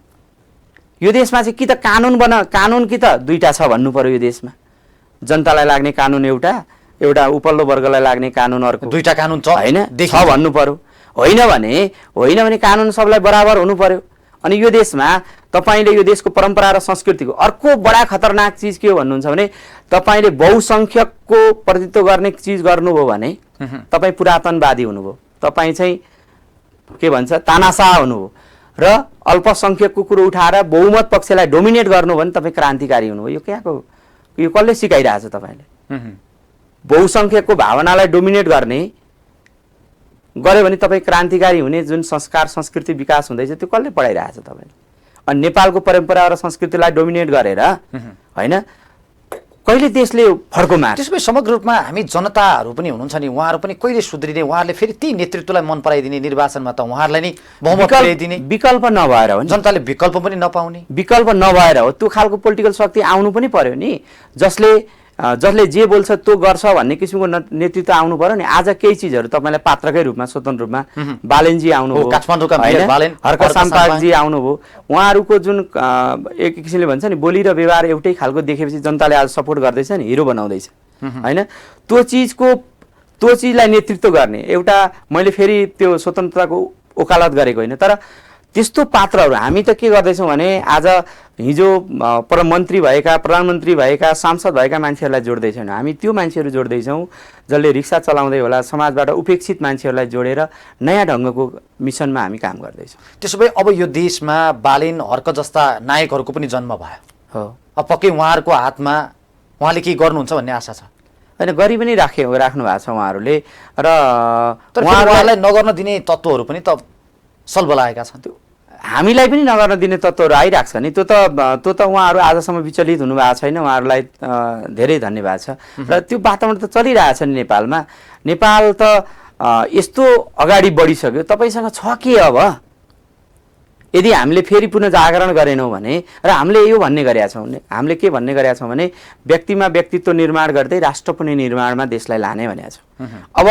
यो देशमा चाहिँ कि त कानुन कि त दुईटा छ भन्नु पर्यो। यो देशमा जनतालाई लाग्ने कानुन एउटा उपल्लो वर्गलाई लाग्ने कानुन अर्को, दुईटा कानुन छ होइन भन्नु पर्यो। होइन भने कानुन सबलाई बराबर हुनु पर्यो। अनि यो देशमा तपाईले यो देशको परम्परा र संस्कृतिको अर्को बडा खतरनाक चिज के हो भन्नुहुन्छ भने तपाईले बहुसंख्यकको प्रतिनिधित्व गर्ने चिज गर्नुभयो भने तपाई पुरातनवादी हुनुभयो, तपाई चाहिँ के भन्छ तानाशाह हुनुभयो र अल्पसंख्यकको कुरो उठाएर बहुमत पक्षलाई डोमिनेट गर्नु भने तपाई क्रान्तिकारी हुनुभयो। यो कहाँको यो कसले सिकाइरहेछ तपाईले? बहुसंख्यकको भावनालाई डोमिनेट गर्ने गरे भने तपाई क्रान्तिकारी हुने जुन संस्कार संस्कृति विकास हुँदैछ त्यो कसले पढाइरहेछ तपाईले? अनि नेपालको परम्परा र संस्कृतिलाई डोमिनेट गरेर हैन कहिले देशले फड्को मार्छ? त्यसमै समग्र रूपमा हामी जनताहरू पनि हुनुहुन्छ नि, उहाँहरू पनि कहिले सुध्रिने, उहाँहरूले फेरि ती नेतृत्वलाई मन पराइदिने, निर्वाचनमा त उहाँहरूलाई नै बहुमत ल्याइदिने, विकल्प नभएर हो नि, जनताले विकल्प पनि नपाउने, विकल्प नभएर हो। त्यो खालको पोलिटिकल शक्ति आउनु पनि पर्यो नि, जसले जे बोल्छ त्यो गर्छ भन्ने किसिमको नेतृत्व आउनु पर्यो नि। आज केही चिजहरू तपाईँलाई पात्रकै रूपमा स्वतन्त्र रूपमा बालेनजी आउनुभयो, काठमाडौँका मेयर बालेन, हर्क साम्पाजी आउनुभयो, उहाँहरूको जुन एक किसिमले भन्छ नि बोली र व्यवहार एउटै खालको देखेपछि जनताले आज सपोर्ट गर्दैछ नि, हिरो बनाउँदैछ होइन। त्यो चिजलाई नेतृत्व गर्ने एउटा, मैले फेरि त्यो स्वतन्त्रताको वकालत गरेको होइन, तर त्यस्तो पात्रहरू हामी त के गर्दैछौँ भने आज हिजो मन्त्री भएका, प्रधानमन्त्री भएका, सांसद भएका मान्छेहरूलाई जोड्दैछौँ, हामी त्यो मान्छेहरू जोड्दैछौँ जसले रिक्सा चलाउँदै होला, समाजबाट उपेक्षित मान्छेहरूलाई जोडेर नयाँ ढङ्गको मिसनमा हामी काम गर्दैछौँ। त्यसो भए अब यो देशमा बालेन, हर्क जस्ता नायकहरूको पनि जन्म भयो हो। अब पक्कै उहाँहरूको हातमा उहाँले के गर्नुहुन्छ भन्ने आशा छ होइन? गरी पनि राख्नु भएको छ उहाँहरूले, र उहाँहरूलाई नगर्न दिने तत्त्वहरू पनि त सल्भ लागेका छन्। त्यो हामीलाई पनि नगर्न दिने तत्त्वहरू आइरहेको छ नि, त्यो त उहाँहरू आजसम्म विचलित हुनुभएको छैन, उहाँहरूलाई धेरै धन्यवाद छ। र त्यो वातावरण त चलिरहेछ नि नेपालमा। नेपाल त यस्तो अगाडि बढिसक्यो, तपाईँसँग छ के अब? यदि हामीले फेरि पुनः जागरण गरेनौँ भने, र हामीले यो भन्ने गरेका छौँ, हामीले के भन्ने गरेका छौँ भने व्यक्तिमा व्यक्तित्व निर्माण गर्दै राष्ट्र पनि निर्माणमा देशलाई लाने भनेका छौँ। अब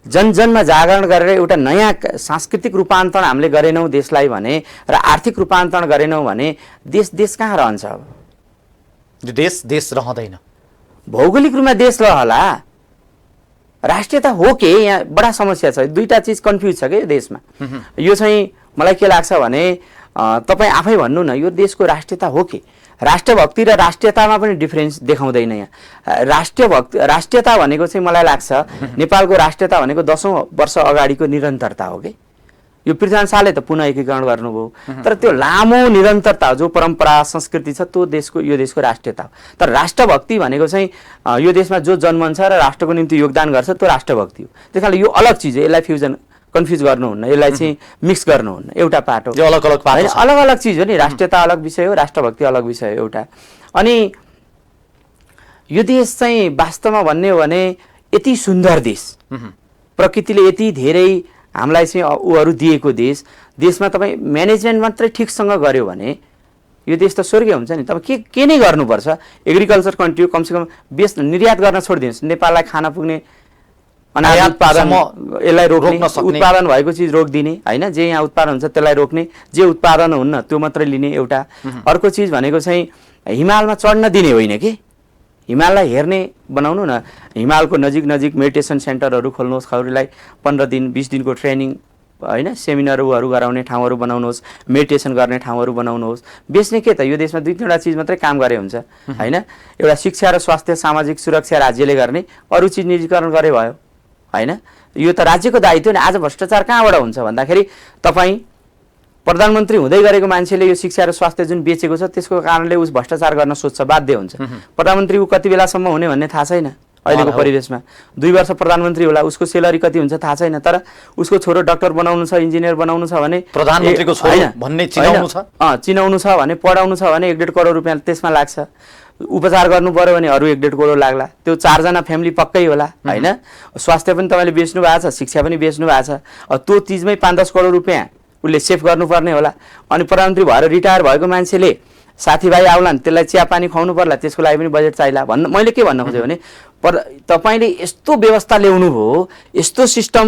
जनजनमा जागरण गरेर एउटा नयाँ सांस्कृतिक रूपान्तरण हामीले गरेनौँ देशलाई भने, र आर्थिक रूपान्तरण गरेनौँ भने देश कहाँ रहन्छ? अब देश रहँदैन। भौगोलिक रूपमा देश रहला, राष्ट्रियता हो के? यहाँ बडा समस्या छ, दुईटा चिज कन्फ्युज छ कि यो देशमा। यो चाहिँ मलाई के लाग्छ भने तपाईँ आफै भन्नु न, यो देशको राष्ट्रियता हो के? राष्ट्रभक्ति र राष्ट्रियतामा पनि डिफरेन्स देखाउँदैन यहाँ। राष्ट्रियता भनेको चाहिँ मलाई लाग्छ नेपालको राष्ट्रियता भनेको 10औं वर्ष अगाडिको निरन्तरता हो कि। यो पृथ्वीनारायण शाहले त पुनः एकीकरण गर्नुभयो, तर त्यो लामो निरन्तरता जो परम्परा संस्कृति छ त्यो यो देशको राष्ट्रियता हो। तर राष्ट्रभक्ति भनेको चाहिँ यो देशमा जो जन्मन्छ र राष्ट्रको निम्ति योगदान गर्छ त्यो राष्ट्रभक्ति हो। त्यस कारणले यो अलग चिज हो, यसलाई कन्फ्युज गर्नुहुन्न, यसलाई चाहिँ मिक्स गर्नुहुन्न, एउटा पार्ट हो, अलग अलग पार्ट, अलग अलग चिज हो नि। राष्ट्रियता अलग विषय हो, राष्ट्रभक्ति अलग विषय हो एउटा। अनि यो देश चाहिँ वास्तवमा भन्ने हो भने यति सुन्दर देश, प्रकृतिले यति धेरै हामीलाई चाहिँ उहरू दिएको देशमा तपाईँ म्यानेजमेन्ट मात्रै ठिकसँग गर्यो भने यो देश त स्वर्गीय हुन्छ नि। तपाईँ के नै गर्नुपर्छ? एग्रिकल्चर कन्ट्री कमसेकम निर्यात गर्न छोडिदिनुहोस्, नेपाललाई खान पुग्ने अनाज उत्पादन यसलाई रोक्ने, उत्पादन भएको चिज रोकिदिने होइन, जे यहाँ उत्पादन हुन्छ त्यसलाई रोक्ने, जे उत्पादन हुन्न त्यो मात्रै लिने एउटा। अर्को चिज भनेको चाहिँ हिमालमा चढ्न दिने होइन कि, हिमाललाई हेर्ने बनाउनु न। हिमालको नजिक मेडिटेसन सेन्टरहरू खोल्नुहोस्, खौरीलाई 15 दिन 20 दिनको ट्रेनिङ होइन, सेमिनारहरू गराउने ठाउँहरू बनाउनुहोस्, मेडिटेसन गर्ने ठाउँहरू बनाउनुहोस्। बेच्ने के त? यो देशमा 2-3वटा चिज मात्रै काम गरे हुन्छ होइन। एउटा शिक्षा र स्वास्थ्य सामाजिक सुरक्षा राज्यले गर्ने, अरू चिज निजीकरण गरे भयो होइन। यो त राज्यको दायित्व नि। आज भ्रष्टाचार कहाँबाट हुन्छ भन्दाखेरि तपाईँ प्रधानमन्त्री हुँदै गरेको मान्छेले यो शिक्षा र स्वास्थ्य जुन बेचेको छ त्यसको कारणले उस भ्रष्टाचार गर्न सोच्छ, बाध्य हुन्छ। प्रधानमन्त्री ऊ कति बेलासम्म हुने भन्ने थाहा छैन अहिलेको परिवेशमा। 2 वर्ष प्रधानमन्त्री होला, उसको सेलरी कति हुन्छ थाहा छैन, तर उसको छोरो डाक्टर बनाउनु छ, इन्जिनियर बनाउनु छ भने, प्रधानमन्त्रीको छोरो भन्ने चिनाउनु छ भने, पढाउनु छ भने 1.5 करोड रुपियाँ त्यसमा लाग्छ। उपचार गर्नु पर्यो भने अरू 1.5 करोड लाग्ला। त्यो 4 जना फ्यामिली पक्कै होला होइन। स्वास्थ्य पनि तपाईँले बेच्नु भएको छ, शिक्षा पनि बेच्नु भएको छ, त्यो चिजमै 5-10 करोड रुपियाँ उसले सेभ गर्नुपर्ने होला। अनि प्रधानमन्त्री भएर रिटायर भएको मान्छेले साथीभाइ आउलान्, त्यसलाई चिया पानी खुवाउनु पर्ला, त्यसको लागि पनि बजेट चाहिला मैले के भन्न खोजेँ भने तपाईँले यस्तो व्यवस्था ल्याउनु भयो, यस्तो सिस्टम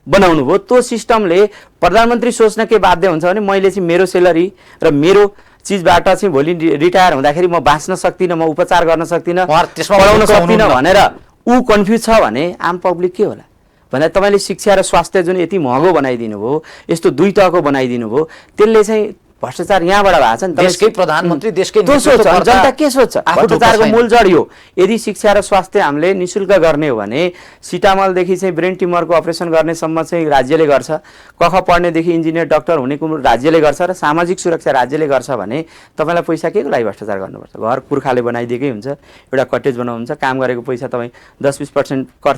बनाउनु भयो, त्यो सिस्टमले प्रधानमन्त्री सोच्न के बाध्य हुन्छ भने मैले चाहिँ मेरो सेलरी र मेरो चिजबाट चाहिँ भोलि रिटायर हुँदाखेरि म बाँच्न सक्दिनँ, म उपचार गर्न सक्दिनँ, पढाउन सक्दिनँ भनेर ऊ कन्फ्युज छ भने आम पब्लिक के होला भने तपाईँले शिक्षा र स्वास्थ्य जुन यति महँगो बनाइदिनु भयो, यस्तो 2 तहको बनाइदिनु भयो, त्यसले चाहिँ भ्रष्टाचार यहाँबाट भएको छ नि। देशकै प्रधानमन्त्री, देशकै जनता के सोच्छ? भ्रष्टाचारको मूल जड यो। यदि शिक्षा र स्वास्थ्य हामीले निःशुल्क गर्ने हो भने सिटामलदेखि चाहिँ ब्रेन ट्युमरको अपरेसन गर्नेसम्म चाहिँ राज्यले गर्छ, कख पढ्नेदेखि इन्जिनियर डाक्टर हुनेको राज्यले गर्छ, र सामाजिक सुरक्षा राज्यले गर्छ भने तपाईँलाई पैसा के को लागि भ्रष्टाचार गर्नुपर्छ? घर पुर्खाले बनाइदिएकै हुन्छ, एउटा कटेज बनाउनुहुन्छ, काम गरेको पैसा तपाईँ 10-20% कर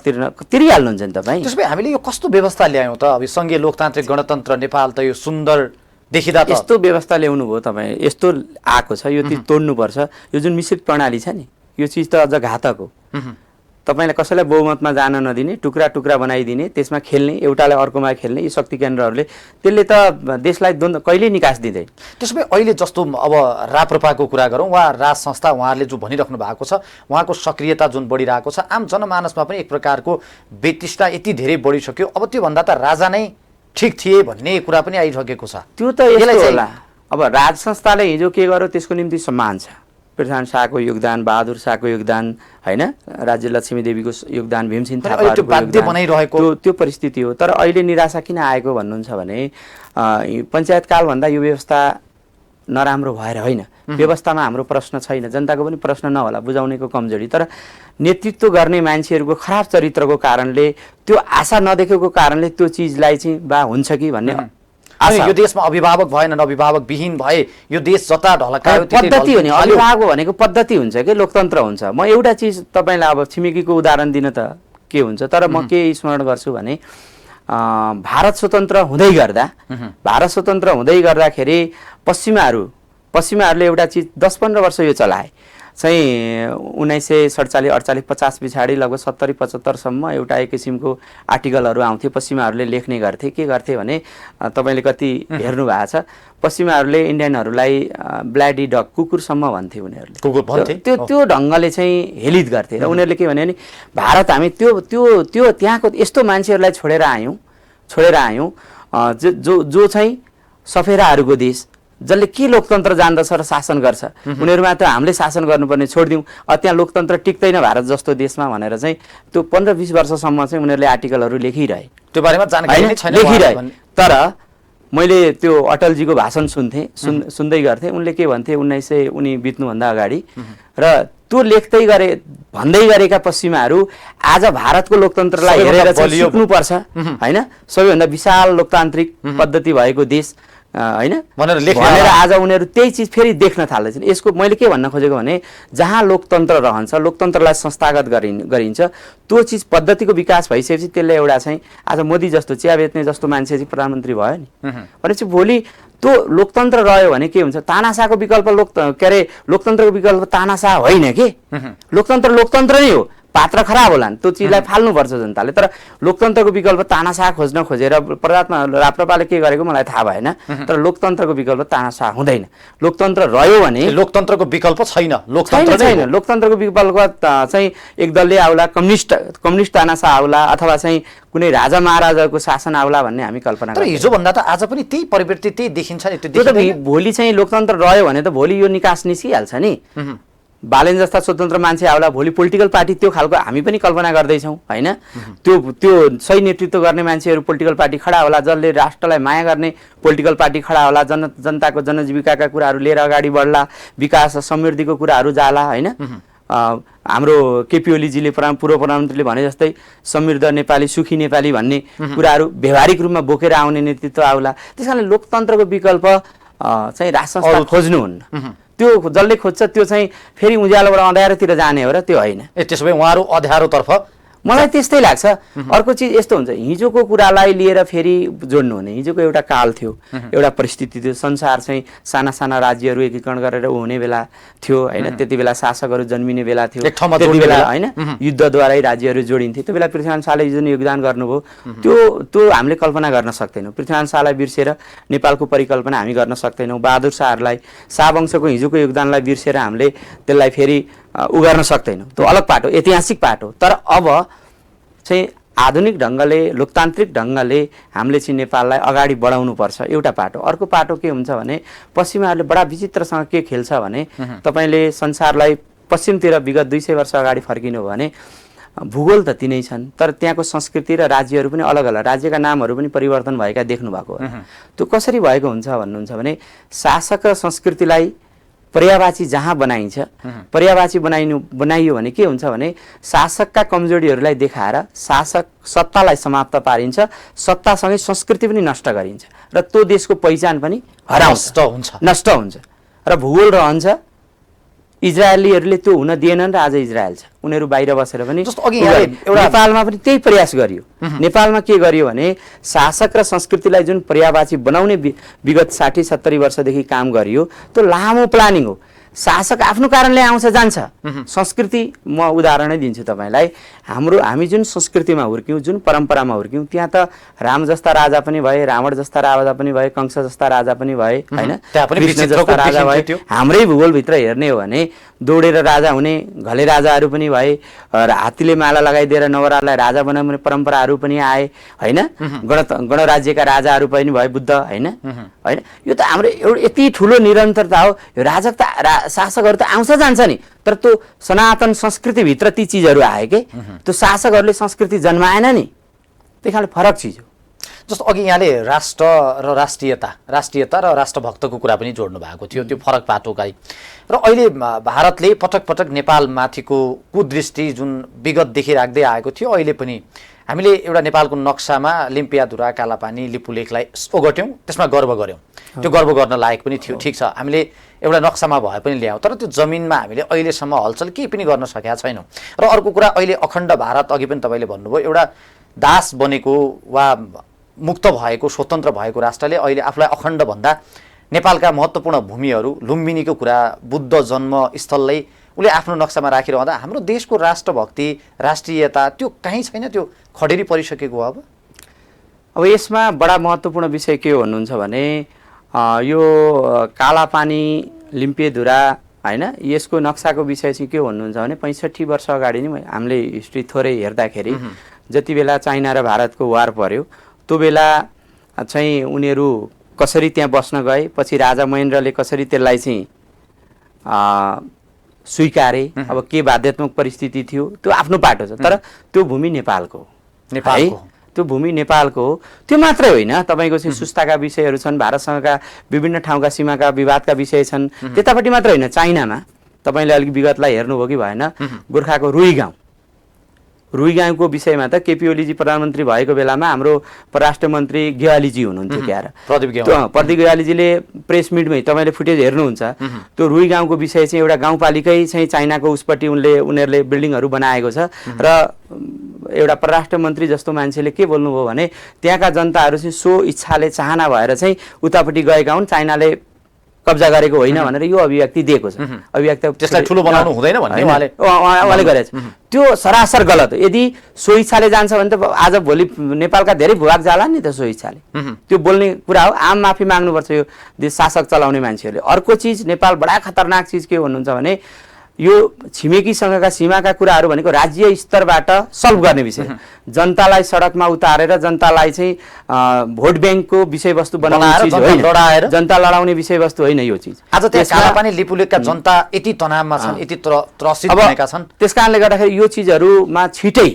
तिरिहाल्नुहुन्छ नि तपाईँ। त्यसो भए हामीले यो कस्तो व्यवस्था ल्यायौँ त? अब सङ्घीय लोकतान्त्रिक गणतन्त्र नेपाल त यो सुन्दर देखिदा त यस्तो व्यवस्था ल्याउनु भयो तपाईँ, यस्तो आएको छ, यो तोड्नुपर्छ। यो जुन मिश्रित प्रणाली छ नि, यो चिज त अझ घातक हो। तपाईँलाई कसैलाई बहुमतमा जान नदिने, टुक्रा टुक्रा बनाइदिने, त्यसमा खेल्ने, एउटालाई अर्कोमा खेल्ने यी शक्ति केन्द्रहरूले त्यसले त देशलाई द्वन्द्व कहिल्यै निकास दिँदैन। त्यसो भए अहिले जस्तो अब राप्रपाको कुरा गरौँ वा राज संस्था उहाँहरूले जो भनिराख्नु भएको छ उहाँको सक्रियता जुन बढिरहेको छ, आम जनमानसमा पनि एक प्रकारको वितृष्णा यति धेरै बढिसक्यो, अब त्योभन्दा त राजा नै ठिक थिए भन्ने कुरा पनि आइसकेको छ। त्यो त यस्तो होला, अब राज संस्थाले हिजो के गर्यो त्यसको निम्ति सम्मान छ। पृथ्वीनारायण शाहको योगदान, बहादुर शाहको योगदान, होइन, राज्य लक्ष्मी देवीको योगदान, भीमसेन थापाको योगदान, त्यो परिस्थिति हो। तर अहिले निराशा किन आएको भन्नुहुन्छ भने पञ्चायत कालभन्दा यो व्यवस्था नराम्रो भएर होइन, व्यवस्थामा हाम्रो प्रश्न छैन, जनताको पनि प्रश्न नहोला, बुझाउनेको कमजोरी, तर नेतृत्व गर्ने मान्छेहरूको खराब चरित्रको कारणले, त्यो आशा नदेखेको कारणले त्यो चिजलाई चाहिँ बा हुन्छ कि भन्ने यो देशमा अभिभावक भएन, अभिभावक विहीन भए यो देश जता ढलकायो पद्धति हो नि। अभिभावक भनेको पद्धति हुन्छ कि लोकतन्त्र हुन्छ। म एउटा चिज तपाईँलाई अब छिमेकीको उदाहरण दिन त के हुन्छ, तर म के स्मरण गर्छु भने भारत स्वतन्त्र हुँदै गर्दाखेरि पश्चिमाहरूले एउटा चिज 10-15 वर्ष यो चलाए चाहिँ 1947, 48, 50 पछाडि लगभग 70-75सम्म एउटा एक किसिमको आर्टिकलहरू आउँथ्यो, पश्चिमाहरूले लेख्ने गर्थे। के गर्थे भने तपाईँले कति हेर्नु भएको छ, पश्चिमाहरूले इन्डियनहरूलाई ब्ल्याडी डग, कुकुरसम्म भन्थे उनीहरूले, त्यो ढङ्गले चाहिँ हेलित गर्थे। र उनीहरूले के भने भारत हामी त्यो त्यहाँको यस्तो मान्छेहरूलाई छोडेर आयौँ जो चाहिँ सफेराहरूको देश, जसले के लोकतन्त्र जान्दछ र शासन गर्छ, उनीहरूमा त हामीले शासन गर्नुपर्ने छोडिदिउँ, त्यहाँ लोकतन्त्र टिक्दैन भारत जस्तो देशमा भनेर चाहिँ त्यो 15-20 वर्षसम्म चाहिँ उनीहरूले आर्टिकलहरू लेखिरहे, त्यो बारेमा जानकारी नै छैन लेखिरहे। तर मैले त्यो अटलजीको भाषण सुन्दै गर्थेँ, उनले के भन्थे उनी बित्नुभन्दा अगाडि, र त्यो भन्दै गरेका पश्चिमाहरू आज भारतको लोकतन्त्रलाई हेरेर सिक्नुपर्छ, होइन, सबैभन्दा विशाल लोकतान्त्रिक पद्धति भएको देश, होइन भनेर आज उनीहरू त्यही चिज फेरि देख्न थाल्दैछन्। यसको मैले के भन्न खोजेको भने जहाँ लोकतन्त्र रहन्छ, लोकतन्त्रलाई संस्थागत गरिन्छ, त्यो चिज पद्धतिको विकास भइसकेपछि त्यसले एउटा चाहिँ आज मोदी जस्तो चिया बेच्ने जस्तो मान्छे चाहिँ प्रधानमन्त्री भयो नि भनेपछि भोलि त्यो लोकतन्त्र रह्यो भने के हुन्छ, तानाशाहको विकल्प लोकतन्त्रको विकल्प तानाशाह होइन के, लोकतन्त्र नै हो, पात्र खराब होलान्, त्यो चिजलाई फाल्नुपर्छ जनताले। तर लोकतन्त्रको विकल्प तानाशाह खोज्न खोजेर राप्रपाले के गरेको मलाई थाहा भएन, तर लोकतन्त्रको विकल्प तानाशाह हुँदैन। लोकतन्त्र रह्यो भने लोकतन्त्रको विकल्प छैन, लोकतन्त्रको विकल्प चाहिँ एक दलले आउला, कम्युनिस्ट तानाशाह आउला, अथवा चाहिँ कुनै राजा महाराजाको शासन आउला भन्ने हामी कल्पना गर्छौँ। तर हिजोभन्दा त आज पनि त्यही प्रवृत्ति त्यही देखिन्छ नि। त्यो त भोलि चाहिँ लोकतन्त्र रह्यो भने त भोलि यो निकास निस्किहाल्छ नि। बालेन जस्ता स्वतन्त्र मान्छे आउला, भोलि पोलिटिकल पार्टी त्यो खालको हामी पनि कल्पना गर्दैछौँ, होइन, त्यो सही नेतृत्व गर्ने मान्छेहरू पोलिटिकल पार्टी खडा होला, जसले राष्ट्रलाई माया गर्ने पोलिटिकल पार्टी खडा होला, जनताको जनजीविकाका कुराहरू लिएर अगाडि बढ्ला, विकास समृद्धिको कुराहरू जाला, होइन। हाम्रो केपी ओलीजीले पूर्व प्रधानमन्त्रीले भने जस्तै समृद्ध नेपाली, सुखी नेपाली भन्ने कुराहरू व्यवहारिक रूपमा बोकेर आउने नेतृत्व आउला। त्यस कारणले लोकतन्त्रको विकल्प चाहिँ राज संस्था खोज्नुहुन्न, त्यो जसले खोज्छ त्यो चाहिँ फेरि उज्यालोबाट अँध्यारोतिर जाने हो र त्यो होइन। त्यसो भए उहाँहरू अँध्यारोतर्फ मलाई त्यस्तै लाग्छ। अर्को चिज यस्तो हुन्छ, हिजोको कुरालाई लिएर फेरि जोड्नु हुने, हिजोको एउटा काल थियो, एउटा परिस्थिति थियो, संसार चाहिँ साना साना राज्यहरू एकीकरण गरेर हुने बेला थियो, होइन, त्यति बेला शासकहरू जन्मिने बेला थियो, त्यति बेला होइन युद्धद्वारै राज्यहरू जोडिन्थे। त्यो बेला पृथ्वीनारायण शाहले जुन योगदान गर्नुभयो त्यो हामीले कल्पना गर्न सक्दैनौँ। पृथ्वीनारायण शाहलाई बिर्सेर नेपालको परिकल्पना हामी गर्न सक्दैनौँ। बहादुर शाहहरूलाई, शाहवंशको हिजोको योगदानलाई बिर्सेर हामीले त्यसलाई फेरि गर्न सक्दैनौँ, त्यो अलग पाटो, ऐतिहासिक पाटो। तर अब चाहिँ आधुनिक ढङ्गले, लोकतान्त्रिक ढङ्गले हामीले चाहिँ नेपाललाई अगाडि बढाउनु पर्छ, एउटा पाटो। अर्को पाटो के हुन्छ भने पश्चिमाहरूले बडा विचित्रसँग के खेल्छ भने तपाईँले संसारलाई पश्चिमतिर विगत 200 वर्ष अगाडि फर्किनु भने भूगोल त तिनै छन्, तर त्यहाँको संस्कृति र राज्यहरू पनि अलग अलग, राज्यका नामहरू पनि परिवर्तन भएका देख्नु भएको हो। त्यो कसरी भएको हुन्छ भन्नुहुन्छ भने शासक र संस्कृतिलाई पर्यायवाची जहाँ बनाइन्छ, पर्यायवाची बनाइयो भने के हुन्छ भने शासकका कमजोरीहरूलाई देखाएर शासक सत्तालाई समाप्त पारिन्छ, सत्तासँगै संस्कृति पनि नष्ट गरिन्छ र त्यो देशको पहिचान पनि नष्ट हुन्छ र भूगोल रहन्छ। इजरायलीहरूले त्यो हुन दिएनन् र आज इजरायल छ, उनीहरू बाहिर बसेर पनि नेपालमा पनि त्यही प्रयास गरियो। नेपालमा के गरियो भने शासक र संस्कृतिलाई जुन पर्यायवाची बनाउने विगत 60-70 वर्षदेखि काम गरियो, त्यो लामो प्लानिङ हो। शासक आफ्नो कारणले आउँछ जान्छ। संस्कृति म उदाहरणै दिन्छु तपाईँलाई। हामी जुन संस्कृतिमा हुर्क्यौँ, जुन परम्परामा हुर्क्यौँ, त्यहाँ त राम जस्ता राजा पनि भए, रावण जस्ता राजा पनि भए, कंस जस्ता राजा पनि भए, होइन, कृष्ण जस्ता राजा भए। हाम्रै भूगोलभित्र हेर्ने हो भने दौडेर राजा हुने घले राजाहरू पनि भए, हात्तीले माला लगाइदिएर नवरालाई राजा बनाउने परम्पराहरू पनि आए, होइन, गणराज्यका राजाहरू पनि भए बुद्ध, होइन, होइन। यो त हाम्रो एउटा यति ठुलो निरन्तरता हो। यो राजक त शासकहरू त आउँछ जान्छ नि, तर त्यो सनातन संस्कृतिभित्र ती चिजहरू आए के, त्यो शासकहरूले संस्कृति जन्माएन नि, त्यही कारणले फरक चिज हो। जस्तो अघि यहाँले राष्ट्र र राष्ट्रियता र राष्ट्रभक्तको कुरा पनि जोड्नु भएको थियो, त्यो फरक पाटोकाई। र अहिले भारतले पटक पटक नेपालमाथिको कुदृष्टि जुन विगतदेखि राख्दै आएको थियो, अहिले पनि हामीले एउटा नेपालको नक्सामा लिम्पियाधुरा, कालापानी, लिपुलेखलाई ओगट्यौँ, त्यसमा गर्व गऱ्यौँ। त्यो गर्व गर्न लायक पनि थियो, ठिक छ, हामीले एउटा नक्सामा भए पनि ल्यायौँ, तर त्यो जमिनमा हामीले अहिलेसम्म हलचल केही पनि गर्न सकेका छैनौँ। र अर्को कुरा, अहिले अखण्ड भारत, अघि पनि तपाईँले भन्नुभयो, एउटा दास बनेको वा मुक्त भएको स्वतन्त्र भएको राष्ट्रले अहिले आफूलाई अखण्ड भन्दा नेपालका महत्त्वपूर्ण भूमिहरू, लुम्बिनीको कुरा, बुद्ध जन्मस्थललाई उसले आफ्नो नक्सामा राखिरहँदा हाम्रो देशको राष्ट्रभक्ति, राष्ट्रियता त्यो कहीँ छैन, त्यो खडेरी परिसकेको हो। अब यसमा बडा महत्त्वपूर्ण विषय के हो भन्नुहुन्छ भने यो कालापानी, लिम्पियाधुरा, होइन, यसको नक्साको विषय चाहिँ के भन्नुहुन्छ भने 65 वर्ष अगाडि नै हामीले हिस्ट्री थोरै हेर्दाखेरि जति बेला चाइना र भारतको वार पर्यो, त्यो बेला चाहिँ उनीहरू कसरी त्यहाँ बस्न गए, पछि राजा महेन्द्रले कसरी त्यसलाई चाहिँ स्वीकारे, अब के बाध्यात्मक परिस्थिति थियो, त्यो आफ्नो पाटो छ। तर त्यो भूमि नेपालको है, त्यो भूमि नेपालको हो। त्यो मात्रै होइन, तपाईँको चाहिँ सुस्ताका विषयहरू छन्, भारतसँगका विभिन्न ठाउँका सीमाका विवादका विषय छन्। त्यतापट्टि मात्रै होइन, चाइनामा तपाईँले अलिक विगतलाई हेर्नुभयो कि भएन, गोर्खाको रुई गाउँको विषयमा त केपी ओलीजी प्रधानमन्त्री भएको बेलामा हाम्रो परराष्ट्र मन्त्री गेवालीजी हुनुहुन्थ्यो क्यार, प्रदीप गेवालीजीले प्रेस मिटमै तपाईँले फुटेज हेर्नुहुन्छ, त्यो रुई गाउँको विषय चाहिँ एउटा गाउँपालिकै चाहिँ चाइनाको उसपट्टि उनीहरूले बिल्डिङहरू बनाएको छ। र एउटा परराष्ट्र मन्त्री जस्तो मान्छेले के बोल्नुभयो भने त्यहाँका जनताहरू चाहिँ सो इच्छाले चाहना भएर चाहिँ उतापट्टि गएका हुन्, चाइनाले कब्जा गरेको होइन भनेर यो अभिव्यक्ति दिएको छ। अभिव्यक्ति त्यसलाई ठुलो बनाउनु हुँदैन भन्ने उहाँले गरेछ। त्यो सरासर गलत हो। यदि सो इच्छाले जान्छ भने त आज भोलि नेपालका धेरै भूभाग जाला नि त सो इच्छाले। त्यो बोल्ने कुरा हो। आम माफी माग्नुपर्छ यो देश शासक चलाउने मान्छेहरूले। अर्को चिज, नेपाल बडा खतरनाक चिज के भन्नुहुन्छ भने यो छिमेकीसँगका सीमाका कुराहरू भनेको राज्य स्तरबाट सल्भ गर्ने विषय। जनतालाई सडकमा उतारेर जनतालाई चाहिँ भोट ब्याङ्कको विषयवस्तु बनाउने चिज होइन, जनता लडाउने विषयवस्तु होइन यो चिज। आज त्यस कालापानी लिपुलेखका जनता यति तनावमा छन्, यति त्रसित भएका छन्। त्यसकारणले गर्दाखेरि यो चिजहरूमा छिटै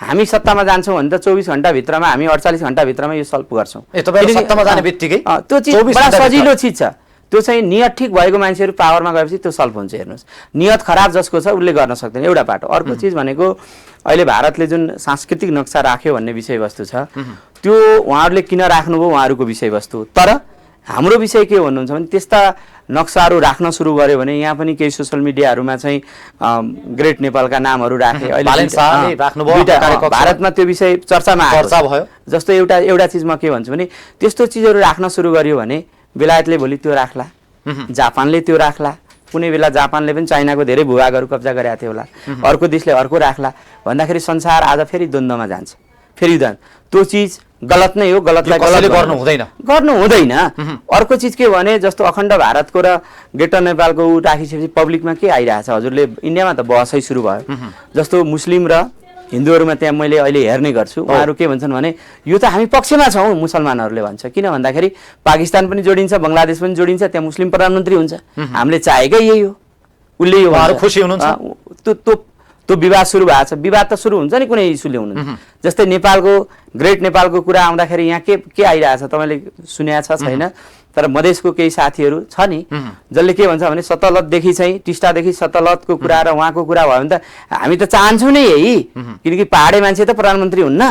हामी सत्तामा जान्छौँ भने त 24 घण्टाभित्रमा, हामी 48 घण्टाभित्रमा यो सल्भ गर्छौँ। सत्तामा जाने बित्तिकै त्यो चिज बडा सजिलो चिज छ। त्यो चाहिँ नियत ठिक भएको मान्छेहरू पावरमा गएपछि त्यो सल्भ हुन्छ। हेर्नुहोस्, नियत खराब जसको छ उसले गर्न सक्दैन, एउटा बाटो। अर्को चिज भनेको अहिले भारतले जुन सांस्कृतिक नक्सा राख्यो भन्ने विषयवस्तु छ, त्यो उहाँहरूले किन राख्नुभयो उहाँहरूको विषयवस्तु। तर हाम्रो विषय के भन्नुहुन्छ भने त्यस्ता नक्साहरू राख्न सुरु गर्यो भने यहाँ पनि केही सोसल मिडियाहरूमा चाहिँ ग्रेट नेपालका नामहरू राखे। अहिले भारतमा त्यो विषय चर्चामा भयो। जस्तो एउटा चिज म के भन्छु भने त्यस्तो चिजहरू राख्न सुरु गर्यो भने बेलायतले भोलि त्यो राख्ला, जापानले त्यो राख्ला, कुनै बेला जापानले पनि चाइनाको धेरै भूभागहरू कब्जा गरेका थियो होला, अर्को देशले अर्को राख्ला भन्दाखेरि संसार आज फेरि द्वन्द्वमा जान्छ, फेरि त्यो चिज गलत नै हो। गलतलाई गलत गर्नु हुँदैन। अर्को चिज के भने जस्तो अखण्ड भारतको र ग्रेटर नेपालको राखिसकेपछि पब्लिकमा के आइरहेछ, हजुरले इन्डियामा त बहसै सुरु भयो। जस्तो मुस्लिम र हिन्दूहरूमा त्यहाँ मैले अहिले हेर्ने गर्छु, उहाँहरू के भन्छन् भने यो त हामी पक्षमा छौँ, मुसलमानहरूले भन्छ। किन भन्दाखेरि पाकिस्तान पनि जोडिन्छ, बङ्गलादेश पनि जोडिन्छ, त्यहाँ मुस्लिम प्रधानमन्त्री हुन्छ, हामीले चाहेकै यही हो। उसले यो खुसी हुनुहुन्छ। त्यो विवाद सुरु भएको छ। विवाद त सुरु हुन्छ नि कुनै इस्युले हुनुहुन्छ। जस्तै नेपालको ग्रेट नेपालको कुरा आउँदाखेरि यहाँ के आइरहेछ तपाईँले सुनेको छ छैन, तर मधेसको केही साथीहरू छ नि जसले के भन्छ भने सतलतदेखि चाहिँ टिस्टादेखि सतलतको कुरा र उहाँको कुरा भयो भने त हामी त चाहन्छौँ नै यही, किनकि पहाडे मान्छे त प्रधानमन्त्री हुन्न,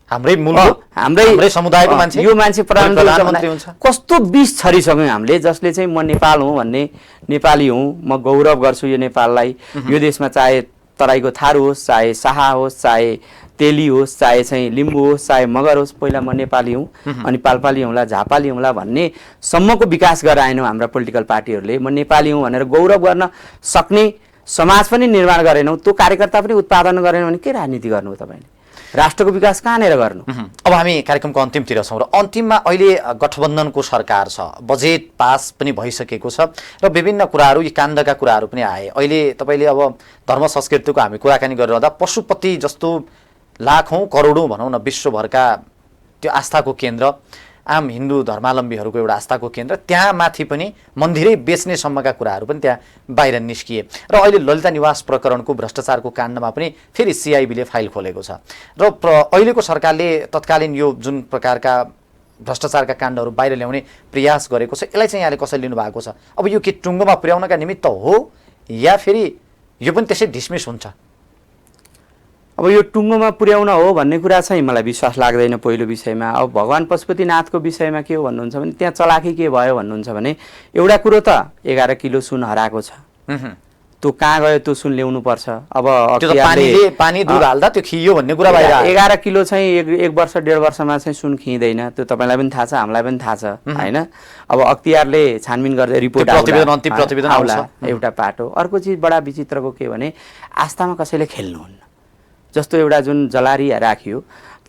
हाम्रै समुदायको मान्छे यो मान्छे प्रधानमन्त्री हुन्छ। कस्तो बिस छरिसक्यौँ हामीले, जसले चाहिँ म नेपाल हुँ भन्ने, नेपाली हुँ, म गौरव गर्छु यो नेपाललाई। यो देशमा चाहे तराईको थारू होस्, चाहे शाह होस्, चाहे तेली होस् चाहे चाहिँ लिम्बू होस् चाहे मगर होस्, पहिला म नेपाली हुँ अनि पाल्पाली हुँला झापाली हुँला भन्ने सम्मको विकास गराएनौँ हाम्रा पोलिटिकल पार्टीहरूले। म नेपाली हुँ भनेर गौरव गर्न सक्ने समाज पनि निर्माण गरेनौँ, त्यो कार्यकर्ता पनि उत्पादन गरेनौँ भने के राजनीति गर्नु हो तपाईँले? राष्ट्रको विकास कहाँनिर गर्नु? अब हामी कार्यक्रमको अन्तिमतिर छौँ र अन्तिममा अहिले गठबन्धनको सरकार छ, बजेट पास पनि भइसकेको छ र विभिन्न कुराहरू यी काण्डका कुराहरू पनि आए। अहिले तपाईँले अब धर्म संस्कृतिको हामी कुराकानी गरिरहँदा पशुपति जस्तो लाखौँ करोडौँ भनौँ न विश्वभरका त्यो आस्थाको केन्द्र, आम हिन्दू धर्मावलम्बीहरूको एउटा आस्थाको केन्द्र, त्यहाँ माथि पनि मन्दिरै बेच्नेसम्मका कुराहरू पनि त्यहाँ बाहिर निस्किए र अहिले ललिता निवास प्रकरणको भ्रष्टाचारको काण्डमा पनि फेरि सिआइबीले फाइल खोलेको छ र अहिलेको सरकारले तत्कालीन यो जुन प्रकारका भ्रष्टाचारका काण्डहरू बाहिर ल्याउने प्रयास गरेको छ, यसलाई चाहिँ यहाँले कसरी लिनुभएको छ? अब यो के टुङ्गोमा पुर्याउनका निमित्त हो या फेरि यो पनि त्यसै डिसमिस हुन्छ? अब यो टुङ्गोमा पुर्याउन हो भन्ने कुरा चाहिँ मलाई विश्वास लाग्दैन पहिलो विषयमा। अब भगवान् पशुपतिनाथको विषयमा के हो भन्नुहुन्छ भने त्यहाँ चलाखी के भयो भन्नुहुन्छ भने एउटा कुरो त 11 किलो सुन हराएको छ, त्यो कहाँ गयो त्यो सुन ल्याउनु पर्छ। अब पानी दुध हाल्दा त्यो खियो भन्ने कुरा बाहिर 11 किलो चाहिँ 1 वर्ष 1.5 वर्षमा चाहिँ सुन खिँदैन, त्यो तपाईँलाई पनि थाहा छ हामीलाई पनि थाहा छ होइन। अब अख्तियारले छानबिन गर्दै रिपोर्ट आउला एउटा पाटो। अर्को चिज बडा विचित्रको के भने आस्थामा कसैले खेल्नुहुन्न। जस्तो एउटा जुन जलारी राखियो,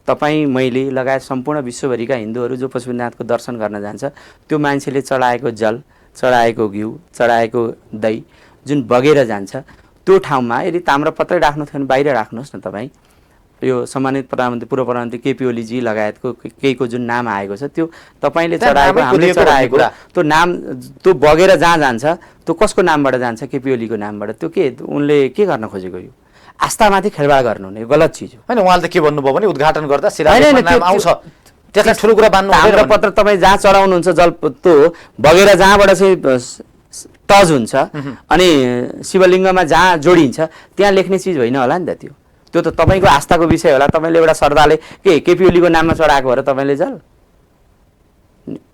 तपाईँ मैले लगायत सम्पूर्ण विश्वभरिका हिन्दूहरू जो पशुपतिनाथको दर्शन गर्न जान्छ त्यो मान्छेले चढाएको जल, चढाएको घिउ, चढाएको दही जुन बगेर जान्छ त्यो ठाउँमा यदि ताम्रपत्रै राख्नु थियो भने बाहिर राख्नुहोस् न। तपाईँ यो सम्मानित प्रधानमन्त्री पूर्व प्रधानमन्त्री केपी ओलीजी लगायतको केहीको जुन नाम आएको छ त्यो तपाईँले चढाएको हामीले चढाएको त्यो नाम त्यो बगेर जहाँ जान्छ त्यो कसको नामबाट जान्छ? केपी ओलीको नामबाट। त्यो के उनले के गर्न खोजेको? यो आस्थामाथि खेलवाड गर्नु हुने गलत चिज हो होइन। उहाँले त के भन्नुभयो भने उद्घाटन गर्दा शिलालेखमा नाम आउँछ, त्यसलाई ठुलो कुरा बान्नु हुँदैन। ताम्रपत्र तपाईँ जहाँ चढाउनुहुन्छ जल त्यो बगेर जहाँबाट चाहिँ टच हुन्छ अनि शिवलिङ्गमा जहाँ जोडिन्छ त्यहाँ लेख्ने चिज होइन होला नि त। त्यो त तपाईँको आस्थाको विषय होला। तपाईँले एउटा श्रद्धाले के केपी ओलीको नाममा चढाएको हो र तपाईँले जल?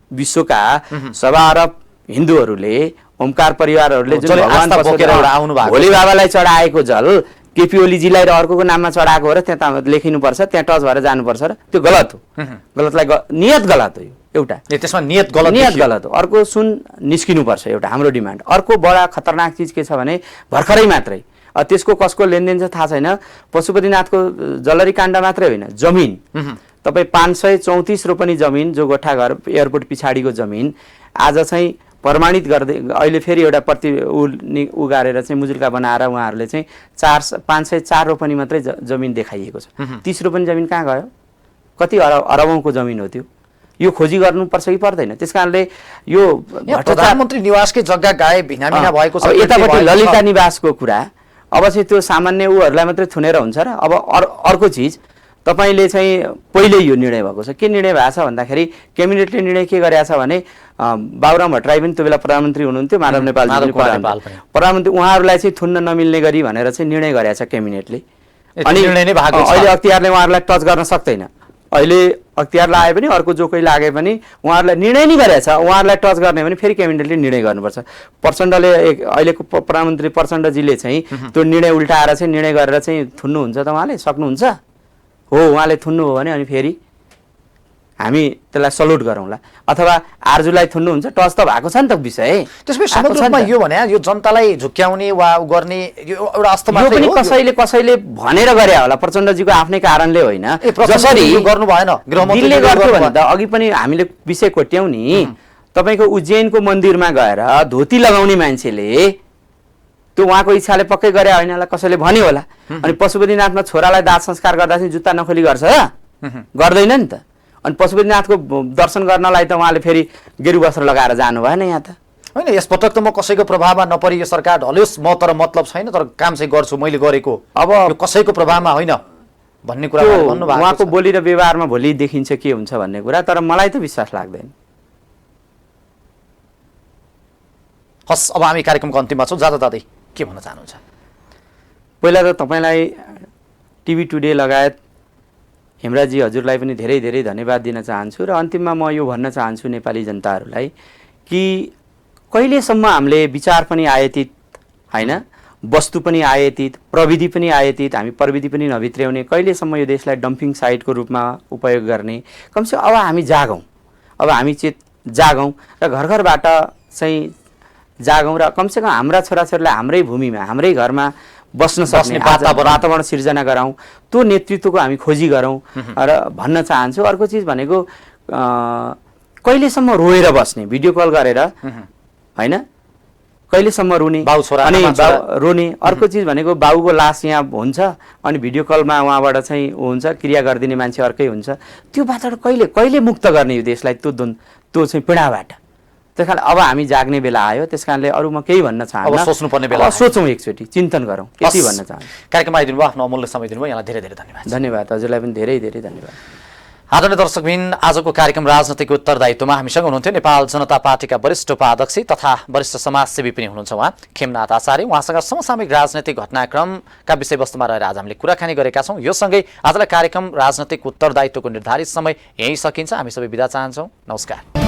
विश्वका सवा अरब हिन्दूहरूले ओमकार परिवारहरूले जुन भगवान भोले बाबालाई चढाएको जल केपी ओलीजीलाई र अर्को नाममा चढाएको हो र त्यहाँ लेखिनुपर्छ, त्यहाँ टच भएर जानुपर्छ र त्यो गलत हो। गलतलाई नियत गलत हो। यो एउटा त्यसमा नियत गलत हो। अर्को सुन निस्किनुपर्छ एउटा हाम्रो डिमान्ड। अर्को बडा खतरनाक चिज के छ भने भर्खरै मात्रै त्यसको कसको लेनदेन छ थाहा छैन, पशुपतिनाथको जलरी काण्ड मात्रै होइन जमिन तपाईँ 534 रोपनी जमिन जो गोठाघर एयरपोर्ट पछाडिको जमिन आज चाहिँ प्रमाणित गर्दै अहिले फेरि एउटा उ गारेर चाहिँ मुजुल्का बनाएर उहाँहरूले चाहिँ 504 रोपनी मात्रै जमिन देखाइएको छ। 30 रोपनी जमिन कहाँ गयो? कति अरबौँको जमिन हो त्यो? यो खोजी गर्नुपर्छ कि पर्दैन? त्यस कारणले यो प्रधानमन्त्री निवासकै जग्गा गाए भिनामिना भएको छ। यतापट्टि ललिता निवासको कुरा अब चाहिँ त्यो सामान्य उहरूलाई मात्रै थुनेर हुन्छ र? अब अर्को चिज तपाईले चाहिँ पहिले यो निर्णय भएको छ। के निर्णय भएको छ भन्दाखेरि क्याबिनेटले निर्णय के गरेछ भने बाबुराम भट्टराई पनि त्यो बेला प्रधानमन्त्री हुनुहुन्थ्यो, माधव नेपाल प्रधानमन्त्री, उहाँहरूलाई चाहिँ थुन्न नमिल्ने गरी भनेर चाहिँ निर्णय गरेछ क्याबिनेटले। अनि अहिले अख्तियारले उहाँहरूलाई टच गर्न सक्दैन। अहिले अख्तियारलाई आए पनि अर्को जो कोही लागे पनि उहाँहरूलाई निर्णय नै गरेछ। उहाँहरूलाई टच गर्ने भने फेरि क्याबिनेटले निर्णय गर्नुपर्छ। प्रचण्डले अहिलेको प्रधानमन्त्री प्रचण्डजीले चाहिँ त्यो निर्णय उल्टाएर चाहिँ निर्णय गरेर चाहिँ थुन्नुहुन्छ त उहाँले सक्नुहुन्छ हो? उहाँले थुन्नु हो भने अनि फेरि हामी त्यसलाई सल्युट गरौँला। अथवा आर्जुलाई थुन्नुहुन्छ, टच त भएको छ नि त विषय। त्यसपछि सन्दर्भमा यो भने यो जनतालाई झुक्क्याउने वा गर्ने यो एउटा अस्तमा पनि कसैले भनेर गरे होला, प्रचण्डजीको आफ्नै कारणले होइन। जसरी गर्नु भएन दिल्लीले गर्थ्यो भने त अघि पनि हामीले विषय कोट्यौँ नि। तपाईँको उज्जैनको मन्दिरमा गएर धोती लगाउने मान्छेले त्यो उहाँको इच्छाले पक्कै गरे होइन होला, कसैले भन्यो होला। अनि पशुपतिनाथमा छोरालाई दाह संस्कार गर्दा चाहिँ जुत्ता नखोली गर्छ? गर्दैन नि त। अनि पशुपतिनाथको दर्शन गर्नलाई त उहाँले फेरि गेरु वस्त्र लगाएर जानु भएन यहाँ त होइन। यसपटक त म कसैको प्रभावमा नपरि यो सरकार ढलोस्, म तर मतलब छैन, तर काम चाहिँ गर्छु मैले गरेको, अब यो कसैको प्रभावमा होइन भन्ने कुरा भन्नुभएको। उहाँको बोली र व्यवहारमा भोलि देखिन्छ के हुन्छ भन्ने कुरा, तर मलाई त विश्वास लाग्दैन। हस्, अब हामी कार्यक्रमको अन्तिममा छौँ। जाँदा जाँदै के भन्न चाहनुहुन्छ? पहिला त तपाईँलाई टिभी टुडे लगायत हेमराजी हजुरलाई पनि धेरै धेरै धन्यवाद दिन चाहन्छु। र अन्तिममा म यो भन्न चाहन्छु नेपाली जनताहरूलाई कि कहिलेसम्म हामीले विचार पनि आयातित होइन वस्तु पनि आयातित, प्रविधि पनि आयातित, हामी प्रविधि पनि नभित्र्याउने, कहिलेसम्म यो देशलाई डम्पिङ साइटको रूपमा उपयोग गर्ने। कमसे अब हामी जागौँ, अब हामी जागौँ र घर घरबाट चाहिँ जागौँ र कमसेकम हाम्रा छोराछोरीलाई हाम्रै भूमिमा हाम्रै घरमा बस्न सक्ने वातावरण सिर्जना गराउँ। त्यो नेतृत्वको हामी खोजी गरौँ र भन्न चाहन्छु। अर्को चिज भनेको कहिलेसम्म रोएर बस्ने, भिडियो कल गरेर होइन, कहिलेसम्म रुने अनि रोने। अर्को चिज भनेको बाउको लास यहाँ हुन्छ अनि भिडियो कलमा उहाँबाट चाहिँ हुन्छ क्रिया गरिदिने मान्छे अर्कै हुन्छ। त्यो बाटोबाट कहिले मुक्त गर्ने यो देशलाई त्यो चाहिँ पीडाबाट। त्यस कारण अब हामी जाग्ने बेला आयो। त्यस कारणले अरू म केही भन्न चाहन्छु, अब सोच्नुपर्ने बेला, सोचौँ एकचोटि, चिन्तन गरौँ, यति भन्न चाहन्छु। कार्यक्रममा आइदिनु भयो, आफ्नो अमूल्य समय दिनुभयो, यहाँलाई धेरै धेरै धन्यवाद। धन्यवाद, हजुरलाई पनि धेरै धेरै धन्यवाद। आदरणीय दर्शकबिन, आजको कार्यक्रम राजनैतिक उत्तरदायित्वमा हामीसँग हुनुहुन्थ्यो नेपाल जनता पार्टीका वरिष्ठ उपाध्यक्ष तथा वरिष्ठ समाजसेवी पनि हुनुहुन्छ उहाँ खेमनाथ आचार्य। उहाँसँग समसामयिक राजनैतिक घटनाक्रमका विषयवस्तुमा रहेर आज हामीले कुराकानी गरेका छौँ। यो सँगै आजलाई कार्यक्रम राजनैतिक उत्तरदायित्वको निर्धारित समय यहीँ सकिन्छ। हामी सबै बिदा चाहन्छौँ। नमस्कार।